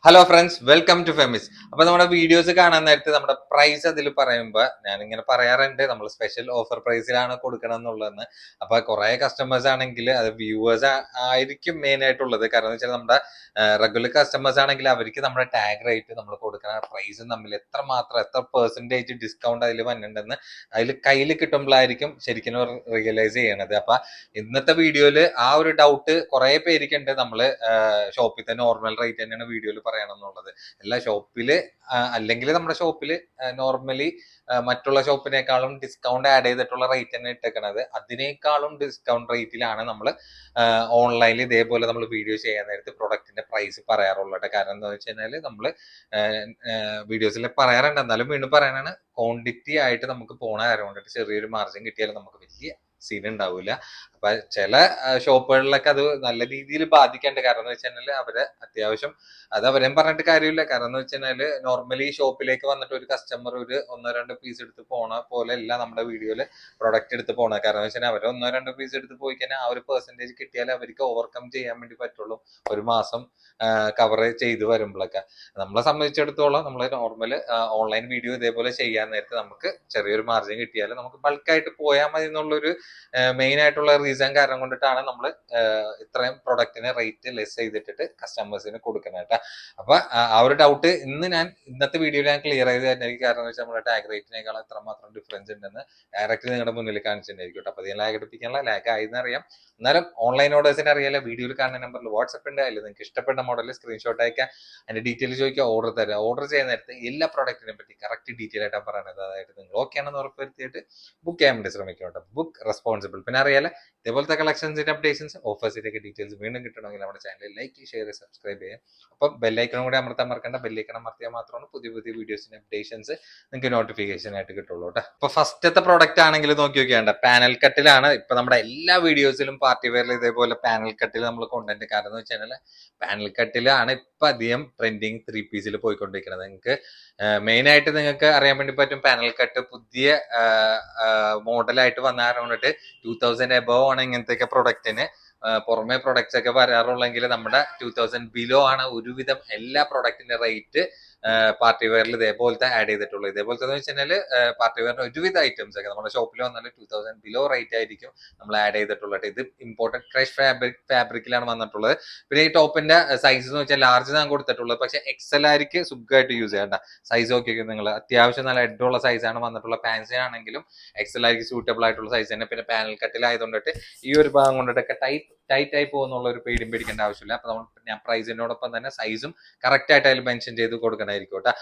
Hello friends, welcome to Femis. അപ്പൊ നമ്മുടെ videos കാണാൻ നേരത്തെ നമ്മുടെ പ്രൈസ് അതിൽ പറയുമ്പോൾ ഞാൻ ഇങ്ങനെ പറയാറുണ്ട്, നമ്മൾ സ്പെഷ്യൽ ഓഫർ പ്രൈസിലാണ് കൊടുക്കണം എന്നുള്ളതെന്ന്. അപ്പൊ കുറെ കസ്റ്റമേഴ്സ് ആണെങ്കിൽ അത് വ്യൂവേഴ്സ് ആയിരിക്കും മെയിൻ ആയിട്ടുള്ളത്. കാരണം എന്ന് വെച്ചാൽ നമ്മുടെ റെഗുലർ കസ്റ്റമേഴ്സ് ആണെങ്കിൽ അവർക്ക് നമ്മുടെ ടാഗ് റേറ്റ് നമ്മൾ കൊടുക്കുന്ന പ്രൈസും തമ്മിൽ എത്ര പെർസെന്റേജ് ഡിസ്കൗണ്ട് അതിൽ വന്നിട്ടുണ്ടെന്ന് അതിൽ കയ്യിൽ കിട്ടുമ്പോഴായിരിക്കും ശരിക്കും റിയലൈസ് ചെയ്യണത്. അപ്പൊ ഇന്നത്തെ വീഡിയോയിൽ ആ ഒരു ഡൗട്ട് കുറെ പേർക്കുണ്ട്. നമ്മള് ഷോപ്പിൽ നോർമൽ റേറ്റ് തന്നെയാണ് വീഡിയോയിൽ പറയണം എന്നുള്ളത്. എല്ലാ ഷോപ്പില് അല്ലെങ്കിൽ നമ്മുടെ ഷോപ്പില് നോർമലി മറ്റുള്ള ഷോപ്പിനേക്കാളും ഡിസ്കൗണ്ട് ആഡ് ചെയ്തിട്ടുള്ള റേറ്റ് തന്നെ ഇട്ടേക്കണത്. അതിനേക്കാളും ഡിസ്കൗണ്ട് റേറ്റിലാണ് നമ്മൾ ഓൺലൈനിൽ ഇതേപോലെ നമ്മൾ വീഡിയോ ചെയ്യാൻ നേരത്ത് പ്രൊഡക്റ്റിന്റെ പ്രൈസ് പറയാറുള്ളത്. കാരണം എന്താ വെച്ച് കഴിഞ്ഞാൽ നമ്മൾ വീഡിയോസിൽ പറയാറുണ്ട്, എന്നാലും വീണ്ടും പറയാനാണ്, ക്വാണ്ടിറ്റി ആയിട്ട് നമുക്ക് പോണ കാര്യം കൊണ്ടിട്ട് ചെറിയൊരു മാർജിൻ കിട്ടിയാലും നമുക്ക് വലിയ സീൻ ഉണ്ടാവില്ല. അപ്പൊ ചില ഷോപ്പുകളിലൊക്കെ അത് നല്ല രീതിയിൽ ബാധിക്കേണ്ട. കാരണം എന്ന് വെച്ച് കഴിഞ്ഞാൽ അവര് അത്യാവശ്യം അത് അവരെയും പറഞ്ഞിട്ട് കാര്യമില്ല. കാരണം എന്ന് വെച്ച് കഴിഞ്ഞാല് നോർമലി ഷോപ്പിലേക്ക് വന്നിട്ട് ഒരു കസ്റ്റമർ ഒരു ഒന്നോ രണ്ടോ പീസ് എടുത്ത് പോണ പോലെ അല്ല നമ്മുടെ വീഡിയോയില് പ്രൊഡക്റ്റ് എടുത്ത് പോണത്. കാരണം എന്ന് വെച്ചാൽ അവർ ഒന്നോ രണ്ടോ പീസ് എടുത്ത് പോയി കഴിഞ്ഞാൽ ആ ഒരു പെർസെന്റേജ് കിട്ടിയാൽ അവർക്ക് ഓവർകം ചെയ്യാൻ വേണ്ടി പറ്റുള്ളൂ ഒരു മാസം കവർ ചെയ്ത് വരുമ്പോഴൊക്കെ. നമ്മളെ സംബന്ധിച്ചിടത്തോളം നമ്മൾ നോർമൽ ഓൺലൈൻ വീഡിയോ ഇതേപോലെ ചെയ്യാൻ നേരത്തെ നമുക്ക് ചെറിയൊരു മാർജിൻ കിട്ടിയാൽ നമുക്ക് ബൾക്കായിട്ട് പോയാൽ മതി എന്നുള്ളൊരു മെയിൻ ആയിട്ടുള്ള റീസൺ കാരണം കൊണ്ടിട്ടാണ് നമ്മൾ ഇത്രയും പ്രൊഡക്റ്റിന് റേറ്റ് ലെസ് ചെയ്തിട്ട് കസ്റ്റമേഴ്സിന് കൊടുക്കുന്നത് കേട്ടോ. അപ്പൊ ആ ഒരു ഡൗട്ട് ഇന്നത്തെ വീഡിയോയിൽ ഞാൻ ക്ലിയർ ചെയ്ത് തന്നെയായിരിക്കും. കാരണം വെച്ചാൽ നമ്മുടെ ടാഗ് റേറ്റിനേക്കാൾ എത്രമാത്രം ഡിഫറൻസ് ഉണ്ടെന്ന് ഡയറക്റ്റ് നിങ്ങളുടെ മുന്നിൽ കാണിച്ചിട്ടുണ്ടായിരിക്കും കേട്ടോ. അപ്പൊ അധികം ലാഗ് അടിപ്പിക്കാനുള്ള ലാഗ് ആയിന്ന് അറിയാം. എന്നാലും ഓൺലൈൻ ഓർഡേഴ്സിന് അറിയാലോ, വീഡിയോയിൽ കാണുന്ന നമ്പറിൽ വാട്സ്ആപ്പ് ഉണ്ട്. അതിൽ നിങ്ങൾക്ക് ഇഷ്ടപ്പെട്ട മോഡലിൽ സ്ക്രീൻഷോട്ട് അയക്കാം, അതിന്റെ ഡീറ്റെയിൽ ചോദിക്കുക, ഓർഡർ തരാം. ഓർഡർ ചെയ്യുന്ന നേരത്തെ എല്ലാ പ്രോഡക്റ്റിനെ പറ്റി കറക്റ്റ് ഡീറ്റെയിൽ ആയിട്ടാണ് പറയുന്നത്. അതായത് നിങ്ങൾ ഓക്കെ ആണെന്ന് ഉറപ്പുവരുത്തിയിട്ട് ബുക്ക് ചെയ്യാൻ വേണ്ടി ശ്രമിക്കും കേട്ടോ. Book responsible. പിന്നെ അറിയാലോ, ഇതേപോലത്തെ കളക്ഷൻസിന്റെ അപ്ഡേഷൻസ് ഓഫേഴ്സിന്റെ ഒക്കെ ഡീറ്റെയിൽസ് വീണ്ടും കിട്ടണമെങ്കിൽ നമ്മുടെ ചാനൽ ലൈക്ക് ഷെയർ സബ്സ്ക്രൈബ് ചെയ്യാം. അപ്പം ബെല്ലൈക്കണും കൂടി അമർത്താൻ മറക്കണ്ട. ബെല്ലൈക്കൺ അമർത്തിയാൽ മാത്രമാണ് പുതിയ പുതിയ വീഡിയോസിന്റെ അപ്ഡേഷൻസ് നിങ്ങൾക്ക് നോട്ടിഫിക്കേഷൻ ആയിട്ട് കിട്ടുള്ളൂ കേട്ടോ. അപ്പൊ ഫസ്റ്റത്തെ പ്രോഡക്റ്റ് ആണെങ്കിൽ നോക്കി നോക്കിയാണ്ട പാനൽ കട്ടിലാണ്. ഇപ്പൊ നമ്മുടെ എല്ലാ വീഡിയോസിലും പാർട്ടി വെയറിൽ ഇതേപോലെ പാനൽ കട്ടിൽ നമ്മൾ കൊണ്ടുവരുന്നത്. കാരണം എന്ന് വെച്ച് കഴിഞ്ഞാൽ പാനൽ കട്ടിലാണ് ഇപ്പൊ അധികം ട്രെൻഡിങ് 3 പീസിൽ പോയിക്കൊണ്ടിരിക്കുന്നത്. നിങ്ങൾക്ക് മെയിൻ ആയിട്ട് നിങ്ങൾക്ക് അറിയാൻ വേണ്ടി പറ്റും, പാനൽ കട്ട് പുതിയ മോഡലായിട്ട് വന്നിട്ട് 2000 എബവ് ആണ് ഇങ്ങനത്തെ പ്രൊഡക്റ്റിന്. പുറമെ പ്രൊഡക്ട്സ് ഒക്കെ വരാറുള്ളെങ്കിൽ നമ്മുടെ 2000 ബിലോ ആണ് ഒരുവിധം എല്ലാ പ്രൊഡക്റ്റിന്റെ റേറ്റ് പാർട്ടി വെയറിൽ ഇതേപോലത്തെ ആഡ് ചെയ്തിട്ടുള്ളൂ. ഇതേപോലത്തെ എന്ന് വെച്ചാൽ പാർട്ടി വെയറിന്റെ ഒരുവിധ ഐറ്റംസ് ഒക്കെ നമ്മുടെ ഷോപ്പിൽ വന്നാൽ 2000 ബിലോ റേറ്റ് ആയിരിക്കും നമ്മൾ ആഡ് ചെയ്തിട്ടുള്ളത്. ഇത് ഇമ്പോർട്ടന്റ് ക്രഷ് ഫാബ്രിക്കിലാണ് വന്നിട്ടുള്ളത്. പിന്നെ ഈ ടോപ്പിന്റെ സൈസ് എന്ന് വെച്ചാൽ ലാർജ് ഞാൻ കൊടുത്തിട്ടുള്ളത്. പക്ഷെ എക്സൽ ആയിരിക്കും സുഖമായിട്ട് യൂസ് ചെയ്യേണ്ട സൈസ് നോക്കിയൊക്കെ നിങ്ങൾ. അത്യാവശ്യം നല്ല ഹെഡുള്ള സൈസാണ് വന്നിട്ടുള്ള. പാൻസിനാണെങ്കിലും എക്സൽ ആയിരിക്കും സൂട്ടബിൾ ആയിട്ടുള്ള സൈസ് തന്നെ. പിന്നെ പാനൽ കട്ടിലായതുകൊണ്ടിട്ട് ഈ ഒരു ഭാഗം കൊണ്ടിട്ടൊക്കെ ടൈറ്റ് ആയി പോകുന്നുള്ള ഒരു പേടിയും പേടിക്കേണ്ട ആവശ്യമില്ല. അപ്പൊ ഞാൻ പ്രൈസിനോടൊപ്പം തന്നെ സൈസും കറക്റ്റ് ആയിട്ട് അതിൽ മെൻഷൻ ചെയ്ത് കൊടുക്കണമായിരിക്കും കേട്ടോ.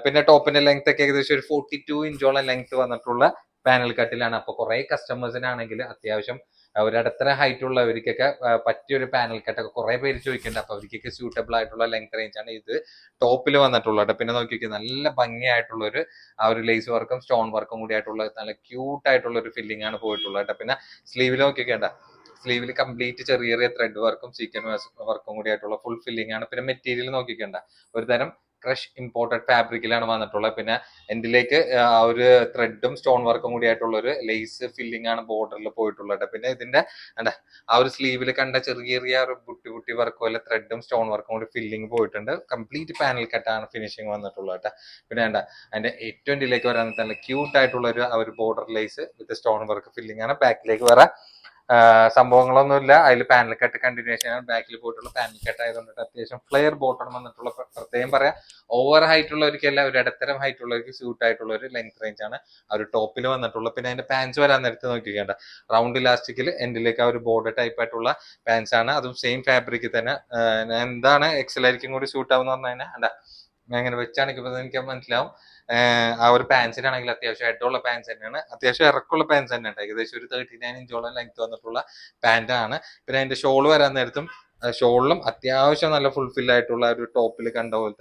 പിന്നെ ടോപ്പിന്റെ ലെങ്ത് ഒക്കെ ഏകദേശം ഒരു 42 ഇഞ്ചോളം ലെങ്ത് വന്നിട്ടുള്ള പാനൽ കട്ടിലാണ്. അപ്പൊ കുറെ കസ്റ്റമേഴ്സിനാണെങ്കിൽ അത്യാവശ്യം ഒരിടത്തര ഹൈറ്റ് ഉള്ളവർക്കൊക്കെ പറ്റിയൊരു പാനൽ കട്ടൊക്കെ കുറെ പേര് ചോദിക്കുന്നുണ്ട്. അപ്പൊ അവർക്കൊക്കെ സ്യൂട്ടബിൾ ആയിട്ടുള്ള ലെങ്ത് റേഞ്ച് ആണ് ഇത് ടോപ്പിൽ വന്നിട്ടുള്ളത്. പിന്നെ നോക്കിയൊക്കെ നല്ല ഭംഗിയായിട്ടുള്ള ഒരു ആ ഒരു ലേസ് വർക്കും സ്റ്റോൺ വർക്കും കൂടി ആയിട്ടുള്ള നല്ല ക്യൂട്ട് ആയിട്ടുള്ള ഒരു ഫില്ലിംഗ് ആണ് പോയിട്ടുള്ളത് കേട്ടോ. പിന്നെ സ്ലീവിൽ നോക്കിയൊക്കെ സ്ലീവിൽ കംപ്ലീറ്റ് ചെറിയ ചെറിയ ത്രെഡ് വർക്കും സീക്വൻ വർക്കും കൂടി ആയിട്ടുള്ള ഫുൾ ഫില്ലിംഗ് ആണ്. പിന്നെ മെറ്റീരിയൽ നോക്കിക്കണ്ട, ഒരു തരം ക്രഷ് ഇമ്പോർട്ടഡ് ഫാബ്രിക്കിലാണ് വന്നിട്ടുള്ളത്. പിന്നെ എൻഡിലേക്ക് ആ ഒരു ത്രെഡും സ്റ്റോൺ വർക്കും കൂടി ആയിട്ടുള്ള ഒരു ലേസ് ഫില്ലിംഗ് ആണ് ബോർഡറിൽ പോയിട്ടുള്ളത്. പിന്നെ ഇതിന്റെ ആ ഒരു സ്ലീവിൽ കണ്ട ചെറിയ ചെറിയ ഒരു ബുട്ടി വർക്കും അല്ലെ ത്രെഡും സ്റ്റോൺ വർക്കും കൂടി ഫില്ലിംഗ് പോയിട്ടുണ്ട്. കംപ്ലീറ്റ് പാനൽ കട്ടാണ് ഫിനിഷിംഗ് വന്നിട്ടുള്ളത് കേട്ടോ. പിന്നെ അതിന്റെ ഏറ്റവും എൻഡിലേക്ക് വരാൻ നല്ല ക്യൂട്ട് ആയിട്ടുള്ള ഒരു border lace with stone work filling ആണ്. ബാക്കിലേക്ക് വരാൻ സംഭവങ്ങളൊന്നുമില്ല. അതിൽ പാനൽ കട്ട് കണ്ടിന്യൂഷൻ ആണ്. ബാക്കിൽ പോയിട്ടുള്ള പാനൽ കട്ട് ആയതുകൊണ്ട് അത്യാവശ്യം ഫ്ലെയർ ബോട്ടം വന്നിട്ടുള്ള, പ്രത്യേകം പറയാം, ഓവർ ഹൈറ്റ് ഉള്ളവർക്കല്ല, ഒരു ഇടത്തരം ഹൈറ്റ് ഉള്ളവർക്ക് സ്യൂട്ട് ആയിട്ടുള്ള ഒരു ലെങ്ത് റേഞ്ച് ആണ് ആ ഒരു ടോപ്പിൽ വന്നിട്ടുള്ളത്. പിന്നെ അതിന്റെ പാൻസ് വരാൻ നേരത്തെ നോക്കിക്കേണ്ട, റൗണ്ട് ഇലാസ്റ്റിക്കിൽ എൻഡിലേക്ക് ആ ഒരു ബോർഡർ ടൈപ്പ് ആയിട്ടുള്ള പാൻസ് ആണ്. അതും സെയിം ഫാബ്രിക്കിൽ തന്നെ. എന്താണ് എക്സലായിരിക്കും കൂടി സ്യൂട്ട് ആവുന്ന പറഞ്ഞു കഴിഞ്ഞാൽ ഞാൻ ഇങ്ങനെ വെച്ചാണെങ്കിൽ എനിക്ക് മനസ്സിലാവും. ആ ഒരു പാൻസിനാണെങ്കിൽ അത്യാവശ്യം ഹെഡുള്ള പാൻസ് തന്നെയാണ്, അത്യാവശ്യം ഇറക്കുള്ള പാൻസ് തന്നെയാണ്. ഏകദേശം ഒരു 39 ഇഞ്ചോളം ലെങ്ത് വന്നിട്ടുള്ള പാൻറ്റാണ്. പിന്നെ അതിന്റെ ഷോൾ വരാൻ നേരത്തും ഷോളിലും അത്യാവശ്യം നല്ല ഫുൾഫിൽ ആയിട്ടുള്ള ഒരു ടോപ്പിൽ കണ്ട പോലെ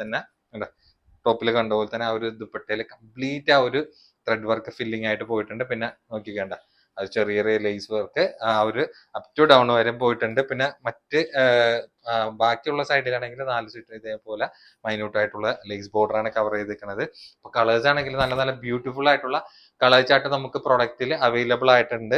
തന്നെ ആ ഒരു ദുപ്പട്ടയിൽ കംപ്ലീറ്റ് ആ ഒരു ത്രെഡ് വർക്ക് ഫില്ലിംഗ് ആയിട്ട് പോയിട്ടുണ്ട്. പിന്നെ നോക്കിക്കേണ്ട അത് ചെറിയ ചെറിയ ലേസ് വർക്ക് ആ ഒരു അപ് ടു ഡൗൺ വരെ പോയിട്ടുണ്ട്. പിന്നെ മറ്റ് ബാക്കിയുള്ള സൈഡിലാണെങ്കിൽ 4 ചുറ്റും ഇതേപോലെ മൈന്യൂട്ട് ആയിട്ടുള്ള ലേസ് ബോർഡർ ആണ് കവർ ചെയ്തിരിക്കുന്നത്. അപ്പൊ കളേഴ്സ് ആണെങ്കിൽ നല്ല നല്ല ബ്യൂട്ടിഫുൾ ആയിട്ടുള്ള കളർ ചാർട്ട് നമുക്ക് പ്രൊഡക്റ്റിൽ അവൈലബിൾ ആയിട്ടുണ്ട്.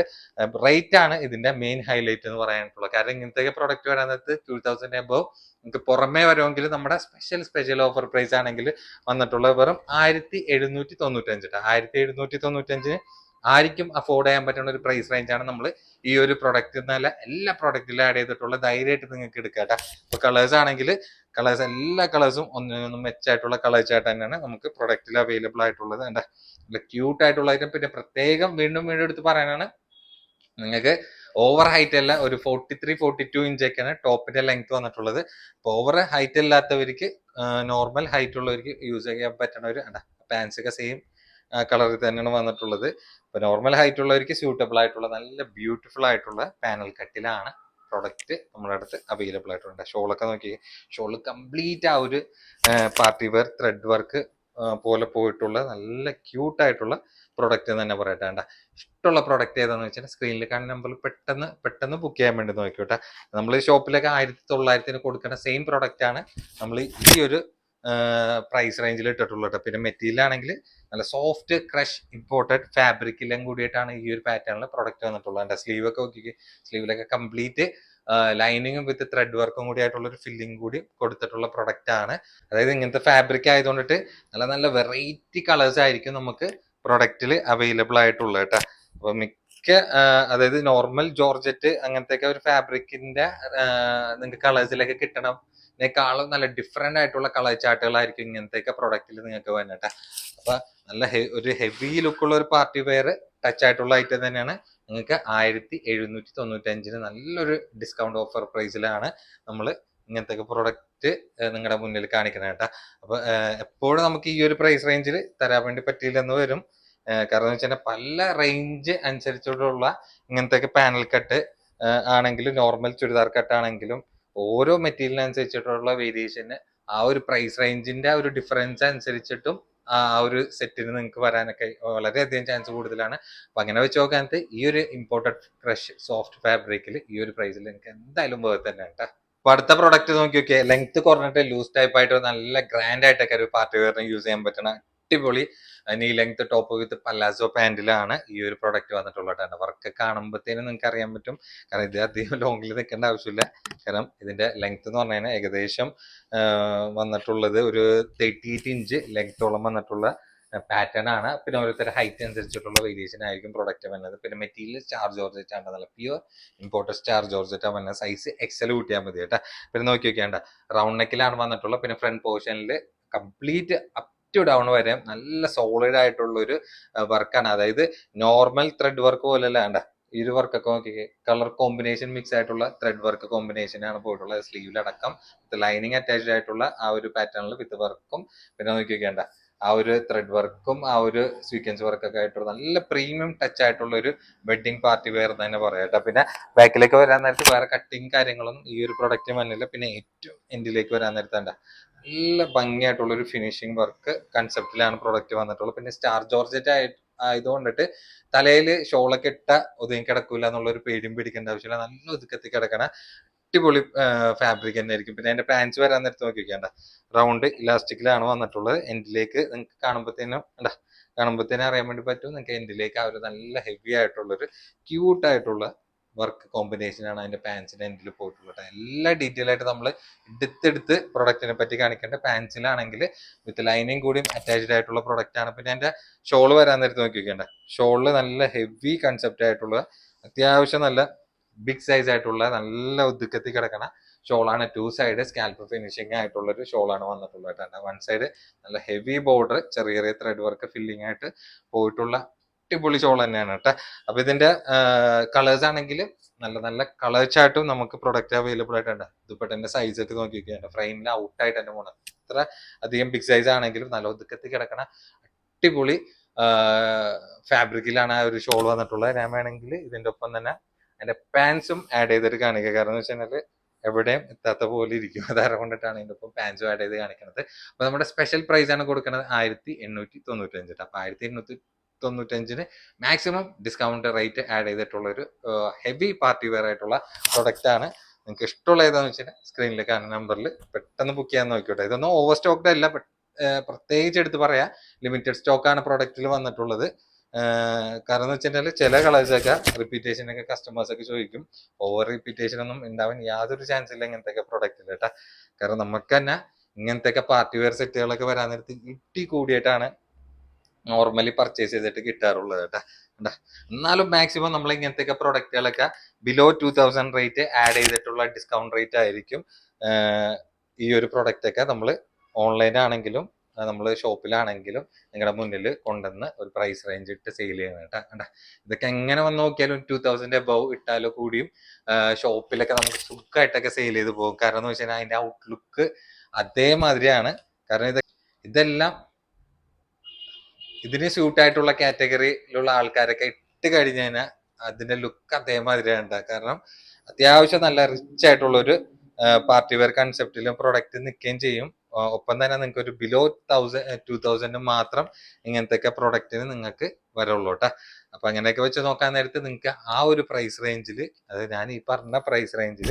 റേറ്റ് ആണ് ഇതിന്റെ മെയിൻ ഹൈലൈറ്റ് എന്ന് പറയാനായിട്ടുള്ളത്. കാരണം ഇങ്ങനത്തെ പ്രൊഡക്റ്റ് വരാൻ നേരത്ത് 2000 എബവ് നമുക്ക് പുറമേ വരുമെങ്കിൽ നമ്മുടെ സ്പെഷ്യൽ ഓഫർ പ്രൈസ് ആണെങ്കിൽ വന്നിട്ടുള്ളത് വെറും 1795. 1795 ആയിരിക്കും അഫോർഡ് ചെയ്യാൻ പറ്റുന്ന ഒരു പ്രൈസ് റേഞ്ച് ആണ് നമ്മൾ ഈ ഒരു പ്രൊഡക്റ്റ് എന്നല്ല എല്ലാ പ്രൊഡക്റ്റിലും ആഡ് ചെയ്തിട്ടുള്ള. ധൈര്യമായിട്ട് നിങ്ങൾക്ക് എടുക്കാം. ഇപ്പൊ കളേഴ്സ് ആണെങ്കിൽ എല്ലാ കളേഴ്സും ഒന്നിനൊന്നും മെച്ചായിട്ടുള്ള കളേഴ്സ് ആയിട്ട് തന്നെയാണ് നമുക്ക് പ്രൊഡക്റ്റിൽ അവൈലബിൾ ആയിട്ടുള്ളത്. നല്ല ക്യൂട്ട് ആയിട്ടുള്ള ഐറ്റം. പിന്നെ പ്രത്യേകം വീണ്ടും എടുത്ത് പറയാനാണ്, നിങ്ങൾക്ക് ഓവർ ഹൈറ്റ് അല്ല, ഒരു 43-42 ഇഞ്ചൊക്കെയാണ് ടോപ്പിന്റെ ലെങ്ത് വന്നിട്ടുള്ളത്. അപ്പൊ ഓവർ ഹൈറ്റ് ഇല്ലാത്തവർക്ക് നോർമൽ ഹൈറ്റ് ഉള്ളവർക്ക് യൂസ് ചെയ്യാൻ പറ്റുന്ന ഒരു പാൻസ് ഒക്കെ സെയിം കളറിൽ തന്നെയാണ് വന്നിട്ടുള്ളത്. അപ്പൊ നോർമൽ ഹൈറ്റ് ഉള്ളവർക്ക് സ്യൂട്ടബിൾ ആയിട്ടുള്ള നല്ല ബ്യൂട്ടിഫുൾ ആയിട്ടുള്ള പാനൽ കട്ടിലാണ് പ്രൊഡക്റ്റ് നമ്മുടെ അടുത്ത് അവൈലബിൾ ആയിട്ടുണ്ട്. ഷോളൊക്കെ നോക്കി, ഷോള് കംപ്ലീറ്റ് ആ ഒരു പാർട്ടി വെയർ ത്രെഡ് വർക്ക് പോലെ പോയിട്ടുള്ള നല്ല ക്യൂട്ട് ആയിട്ടുള്ള പ്രൊഡക്റ്റ് എന്ന് തന്നെ പറയട്ടെ. ഇഷ്ടമുള്ള പ്രൊഡക്റ്റ് ഏതാന്ന് വെച്ചാൽ സ്ക്രീനിൽ കാണുന്ന നമ്പറിൽ പെട്ടെന്ന് ബുക്ക് ചെയ്യാൻ വേണ്ടി നോക്കിയോട്ടെ. നമ്മൾ ഈ ഷോപ്പിലൊക്കെ 1900 കൊടുക്കുന്ന സെയിം പ്രൊഡക്റ്റ് ആണ് നമ്മൾ ഈ ഒരു പ്രൈസ് റേഞ്ചിൽ ഇട്ടിട്ടുള്ളത്. പിന്നെ മെറ്റീരിയൽ ആണെങ്കിൽ നല്ല സോഫ്റ്റ് ക്രഷ് ഇമ്പോർട്ടഡ് ഫാബ്രിക്കെല്ലാം കൂടിയിട്ടാണ് ഈ ഒരു പാറ്റേണിൽ പ്രൊഡക്റ്റ് വന്നിട്ടുള്ളത്. എൻ്റെ സ്ലീവ് ഒക്കെ നോക്കി, സ്ലീവിലൊക്കെ കംപ്ലീറ്റ് ലൈനിങ്ങും വിത്ത് ത്രെഡ് വർക്കും കൂടി ആയിട്ടുള്ള ഒരു ഫില്ലിംഗ് കൂടി കൊടുത്തിട്ടുള്ള പ്രൊഡക്റ്റ് ആണ്. അതായത് ഇങ്ങനത്തെ ഫാബ്രിക് ആയതുകൊണ്ടിട്ട് നല്ല നല്ല വെറൈറ്റി കളേഴ്സ് ആയിരിക്കും നമുക്ക് പ്രൊഡക്റ്റിൽ അവൈലബിൾ ആയിട്ടുള്ളത് കേട്ടോ. അപ്പൊ മിക്ക അതായത് നോർമൽ ജോർജറ്റ് അങ്ങനത്തെ ഒരു ഫാബ്രിക്കിന്റെ നിങ്ങൾക്ക് കളേഴ്സിലൊക്കെ കിട്ടണേക്കാളും നല്ല ഡിഫറെന്റ് ആയിട്ടുള്ള കളർ ചാർട്ടുകളായിരിക്കും ഇങ്ങനത്തെ പ്രൊഡക്റ്റിൽ നിങ്ങൾക്ക് വന്നിട്ട്. അപ്പൊ നല്ല ഒരു ഹെവി ലുക്കുള്ള ഒരു പാർട്ടി വെയർ ടച്ച് ആയിട്ടുള്ള ഐറ്റം തന്നെയാണ്. നിങ്ങൾക്ക് 1795 നല്ലൊരു ഡിസ്കൗണ്ട് ഓഫർ പ്രൈസിലാണ് നമ്മൾ ഇങ്ങനത്തെ പ്രൊഡക്റ്റ് നിങ്ങളുടെ മുന്നിൽ കാണിക്കുന്നത് കേട്ടോ. അപ്പൊ എപ്പോഴും നമുക്ക് ഈ ഒരു പ്രൈസ് റേഞ്ചിൽ തരാൻ വേണ്ടി പറ്റിയില്ലെന്ന് വരും. കാരണം എന്ന് വെച്ചാൽ പല റേഞ്ച് അനുസരിച്ചുള്ള ഇങ്ങനത്തെ പാനൽ കട്ട് ആണെങ്കിലും നോർമൽ ചുരിദാർ കട്ട് ആണെങ്കിലും ഓരോ മെറ്റീരിയലിനനുസരിച്ചിട്ടുള്ള വേരിയേഷന് ആ ഒരു പ്രൈസ് റേഞ്ചിന്റെ ആ ഒരു ഡിഫറൻസ് അനുസരിച്ചിട്ടും ആ ഒരു സെറ്റിന് നിങ്ങൾക്ക് വരാനൊക്കെ വളരെയധികം ചാൻസ് കൂടുതലാണ്. അപ്പൊ അങ്ങനെ വെച്ച് നോക്കാനത്ത് ഈ ഒരു ഇമ്പോർട്ടഡ് ക്രഷ് സോഫ്റ്റ് ഫാബ്രിക്കിൽ ഈ ഒരു പ്രൈസിൽ നിങ്ങൾക്ക് എന്തായാലും വേർത്ത് തന്നെ കേട്ടോ. അപ്പൊ അടുത്ത പ്രൊഡക്റ്റ് നോക്കി നോക്കിയാൽ ലെങ്ത് കുറഞ്ഞിട്ട് ലൂസ് ടൈപ്പ് ആയിട്ട് നല്ല ഗ്രാൻഡ് ആയിട്ടൊക്കെ ഒരു പാർട്ടി വെയറിന് യൂസ് ചെയ്യാൻ പറ്റുന്ന അടിപൊളി knee length top with palazzo പാന്റിലാണ് ഈ ഒരു പ്രൊഡക്റ്റ് വന്നിട്ടുള്ളത്. വർക്ക് കാണുമ്പോഴത്തേനും നിങ്ങൾക്ക് അറിയാൻ പറ്റും. കാരണം ഇത് അധികം ലോങ്ങിൽ നിൽക്കേണ്ട ആവശ്യമില്ല. കാരണം ഇതിന്റെ ലെങ്ത് എന്ന് പറഞ്ഞാൽ ഏകദേശം വന്നിട്ടുള്ളത് ഒരു 38 ഇഞ്ച് ലെങ്ത്തോളം വന്നിട്ടുള്ള പാറ്റേൺ ആണ്. പിന്നെ ഓരോരുത്തരുടെ ഹൈറ്റ് അനുസരിച്ചിട്ടുള്ള വേരിയേഷൻ ആയിരിക്കും പ്രൊഡക്റ്റ് വരുന്നത്. പിന്നെ മെറ്റീരിയൽ സ്റ്റാർ ജോർജറ്റ് ആണ്, നല്ല പ്യുവർ ഇമ്പോർട്ടഡ് സ്റ്റാർ ജോർജറ്റ് ആണ് വരുന്നത്. സൈസ് എക്സൽ കൂട്ടിയാൽ മതി കേട്ടോ. പിന്നെ നോക്കി നോക്കിയാണ്ട റൗണ്ട് നെക്കിലാണ് വന്നിട്ടുള്ളത്. പിന്നെ ഫ്രണ്ട് പോർഷനിൽ കംപ്ലീറ്റ് അപ് ടു ഡൗൺ വരെ നല്ല സോളിഡ് ആയിട്ടുള്ള ഒരു വർക്കാണ്. അതായത് നോർമൽ ത്രെഡ് വർക്ക് പോലെയല്ല വേണ്ട, ഈ ഒരു വർക്കൊക്കെ നോക്കി കളർ കോമ്പിനേഷൻ മിക്സ് ആയിട്ടുള്ള ത്രെഡ് വർക്ക് കോമ്പിനേഷൻ ആണ് പോയിട്ടുള്ളത്. സ്ലീവിലടക്കം വിത്ത് ലൈനിങ് അറ്റാച്ച്ഡ് ആയിട്ടുള്ള ആ ഒരു പാറ്റേണിൽ വിത്ത് വർക്കും പിന്നെ നോക്കി നോക്കിയാണ്ട ആ ഒരു ത്രെഡ് വർക്കും ആ ഒരു സ്വീക്വൻസ് വർക്കൊക്കെ ആയിട്ടുള്ള നല്ല പ്രീമിയം ടച്ച് ആയിട്ടുള്ള ഒരു വെഡിങ് പാർട്ടി വെയർ എന്ന് തന്നെ പറയാം കേട്ടോ. പിന്നെ ബാക്കിലേക്ക് വരാൻ നേരത്ത് വേറെ കട്ടിങ് കാര്യങ്ങളൊന്നും ഈ ഒരു പ്രൊഡക്റ്റ് വന്നില്ല. പിന്നെ ഏറ്റവും എൻഡിലേക്ക് വരാൻ നേരത്ത് നല്ല ഭംഗിയായിട്ടുള്ള ഒരു ഫിനിഷിംഗ് വർക്ക് കൺസെപ്റ്റിലാണ് പ്രൊഡക്റ്റ് വന്നിട്ടുള്ളത്. പിന്നെ സ്റ്റാർ ജോർജറ്റ് ആയതുകൊണ്ടിട്ട് തലയിൽ ഷോളൊക്കെ ഇട്ട ഒതുങ്ങി കിടക്കൂല എന്നുള്ള ഒരു പേടിയും പേടിക്കേണ്ട ആവശ്യമില്ല. നല്ല ഒതുക്കത്തി കിടക്കണ അടിപൊളി ഫാബ്രിക് തന്നെ ആയിരിക്കും. പിന്നെ അതിന്റെ പാൻസ് വരാൻ നേരത്ത് നോക്കി വെക്കേണ്ട റൗണ്ട് ഇലാസ്റ്റിക്കിലാണ് വന്നിട്ടുള്ളത്. എൻഡിലേക്ക് നിങ്ങൾക്ക് കാണുമ്പോഴത്തേനും അറിയാൻ വേണ്ടി പറ്റും. നിങ്ങൾക്ക് എൻഡിലേക്ക് ആ ഒരു നല്ല ഹെവി ആയിട്ടുള്ളൊരു ക്യൂട്ട് ആയിട്ടുള്ള വർക്ക് കോമ്പിനേഷൻ ആണ് അതിന്റെ പാൻസിന്റെ എൻഡിൽ പോയിട്ടുള്ളത്. എല്ലാ ഡീറ്റെയിൽ ആയിട്ട് നമ്മൾ എടുത്തെടുത്ത് പ്രൊഡക്റ്റിനെ പറ്റി കാണിക്കേണ്ട. പാൻസിലാണെങ്കിൽ വിത്ത് ലൈനിങ് കൂടി അറ്റാച്ച്ഡ് ആയിട്ടുള്ള പ്രൊഡക്റ്റ് ആണ്. പിന്നെ അതിന്റെ ഷോള് വരാൻ നേരത്ത് നോക്കി വെക്കേണ്ട ഷോളില് നല്ല ഹെവി കൺസെപ്റ്റ് ആയിട്ടുള്ള അത്യാവശ്യം നല്ല ബിഗ് സൈസ് ആയിട്ടുള്ള നല്ല ഒതുക്കത്തിൽ കിടക്കണ ഷോളാണ്. 2 സൈഡ് സ്കാൽപ്പ് ഫിനിഷിംഗ് ആയിട്ടുള്ള ഒരു ഷോളാണ് വന്നിട്ടുള്ളത്. 1 സൈഡ് നല്ല ഹെവി ബോർഡർ ചെറിയ ചെറിയ ത്രെഡ് വർക്ക് ഫില്ലിംഗ് ആയിട്ട് പോയിട്ടുള്ള അടിപൊളി ഷോൾ തന്നെയാണ് കേട്ടോ. അപ്പൊ ഇതിന്റെ കളേഴ്സ് ആണെങ്കിൽ നല്ല നല്ല കളർ ചാർട്ടും നമുക്ക് പ്രൊഡക്റ്റ് അവൈലബിൾ ആയിട്ടുണ്ട്. ദുപ്പട്ടന്റെ സൈസ് ഒക്കെ നോക്കി വെക്കുകയാണ് ഫ്രെയിമിൽ ഔട്ട് ആയിട്ട് തന്നെ പോകണം. അത്ര അധികം ബിഗ് സൈസ് ആണെങ്കിലും നല്ല ഒതുക്കത്തിൽ കിടക്കണ അടിപൊളി ഫാബ്രിക്കിലാണ് ആ ഒരു ഷോൾ വന്നിട്ടുള്ളത്. ഞാൻ വേണമെങ്കിൽ ഇതിന്റെ ഒപ്പം തന്നെ അതിന്റെ പാൻസും ആഡ് ചെയ്തിട്ട് കാണിക്കുക. കാരണം എന്ന് വെച്ച് കഴിഞ്ഞാൽ എവിടെയും എത്താത്ത പോലെ ഇരിക്കും. അതാരം കൊണ്ടിട്ടാണ് ഇതിന്റെ ഒപ്പം പാൻസും ആഡ് ചെയ്ത് കാണിക്കുന്നത്. അപ്പൊ നമ്മുടെ സ്പെഷ്യൽ പ്രൈസ് ആണ് കൊടുക്കുന്നത് 1895. അപ്പൊ 1895 595 മാക്സിമം ഡിസ്കൗണ്ട് റേറ്റ് ആഡ് ചെയ്തിട്ടുള്ള ഒരു ഹെവി പാർട്ടി വെയർ ആയിട്ടുള്ള പ്രൊഡക്റ്റ് ആണ്. നിങ്ങൾക്ക് ഇഷ്ടമുള്ള ഏതാണെന്ന് വെച്ചാൽ സ്ക്രീനിൽ കാണുന്ന നമ്പറിൽ പെട്ടെന്ന് ബുക്ക് ചെയ്യാൻ നോക്കിക്കോട്ടെ. ഇതൊന്നും ഓവർ സ്റ്റോക്ക്ഡ് അല്ല, പ്രത്യേകിച്ച് എടുത്ത് പറയാം, ലിമിറ്റഡ് സ്റ്റോക്കാണ് പ്രൊഡക്റ്റിൽ വന്നിട്ടുള്ളത്. കാരണം എന്ന് വെച്ചിട്ടുണ്ടെങ്കിൽ ചില കളേഴ്സൊക്കെ റിപ്പീറ്റേഷൻ ഒക്കെ കസ്റ്റമേഴ്സ് ഒക്കെ ചോദിക്കും. ഓവർ റിപ്പീറ്റേഷൻ ഒന്നും ഉണ്ടാവാൻ യാതൊരു ചാൻസ് ഇല്ല ഇങ്ങനത്തെ പ്രൊഡക്റ്റിൽ കേട്ടാ. കാരണം നമുക്ക് തന്നെ ഇങ്ങനത്തെ പാർട്ടി വെയർ സെറ്റുകളൊക്കെ വരാൻ നേരത്ത് ഇട്ടി കൂടിയിട്ടാണ് നോർമലി പർച്ചേസ് ചെയ്തിട്ട് കിട്ടാറുള്ളത് കേട്ടാ. എന്നാലും മാക്സിമം നമ്മൾ ഇങ്ങനത്തെ പ്രൊഡക്റ്റുകളൊക്കെ ബിലോ 2000 റേറ്റ് ആഡ് ചെയ്തിട്ടുള്ള ഡിസ്കൗണ്ട് റേറ്റ് ആയിരിക്കും ഈ ഒരു പ്രൊഡക്റ്റ് ഒക്കെ നമ്മൾ ഓൺലൈനാണെങ്കിലും നമ്മൾ ഷോപ്പിലാണെങ്കിലും നിങ്ങളുടെ മുന്നിൽ കൊണ്ടുവന്ന് ഒരു പ്രൈസ് റേഞ്ച് ഇട്ട് സെയിൽ ചെയ്യണം കേട്ടാ. ഇതൊക്കെ എങ്ങനെ വന്ന് നോക്കിയാലും 2000 എബവ് ഇട്ടാലോ കൂടിയും ഷോപ്പിലൊക്കെ നമുക്ക് സുഖമായിട്ടൊക്കെ സെയിൽ ചെയ്ത് പോകും. കാരണം എന്ന് വെച്ച് കഴിഞ്ഞാൽ അതിന്റെ ഔട്ട്ലുക്ക് അതേമാതിരിയാണ്. കാരണം ഇതെല്ലാം ഇതിന് സ്യൂട്ട് ആയിട്ടുള്ള കാറ്റഗറിയിലുള്ള ആൾക്കാരൊക്കെ ഇട്ട് കഴിഞ്ഞു കഴിഞ്ഞാൽ അതിന്റെ ലുക്ക് അതേമാതിരിയാണ്. കാരണം അത്യാവശ്യം നല്ല റിച്ച് ആയിട്ടുള്ള ഒരു പാർട്ടി വെയർ കൺസെപ്റ്റിലും പ്രൊഡക്റ്റ് നിൽക്കുകയും ചെയ്യും. ഒപ്പം തന്നെ നിങ്ങൾക്ക് ഒരു ബിലോ 2000 മാത്രം ഇങ്ങനത്തെ പ്രൊഡക്റ്റിന് നിങ്ങൾക്ക് വരുള്ളൂ കേട്ടോ. അപ്പൊ അങ്ങനെയൊക്കെ വെച്ച് നോക്കാൻ നേരത്ത് നിങ്ങൾക്ക് ആ ഒരു പ്രൈസ് റേഞ്ചിൽ, അതായത് ഞാൻ ഈ പറഞ്ഞ പ്രൈസ് റേഞ്ചിൽ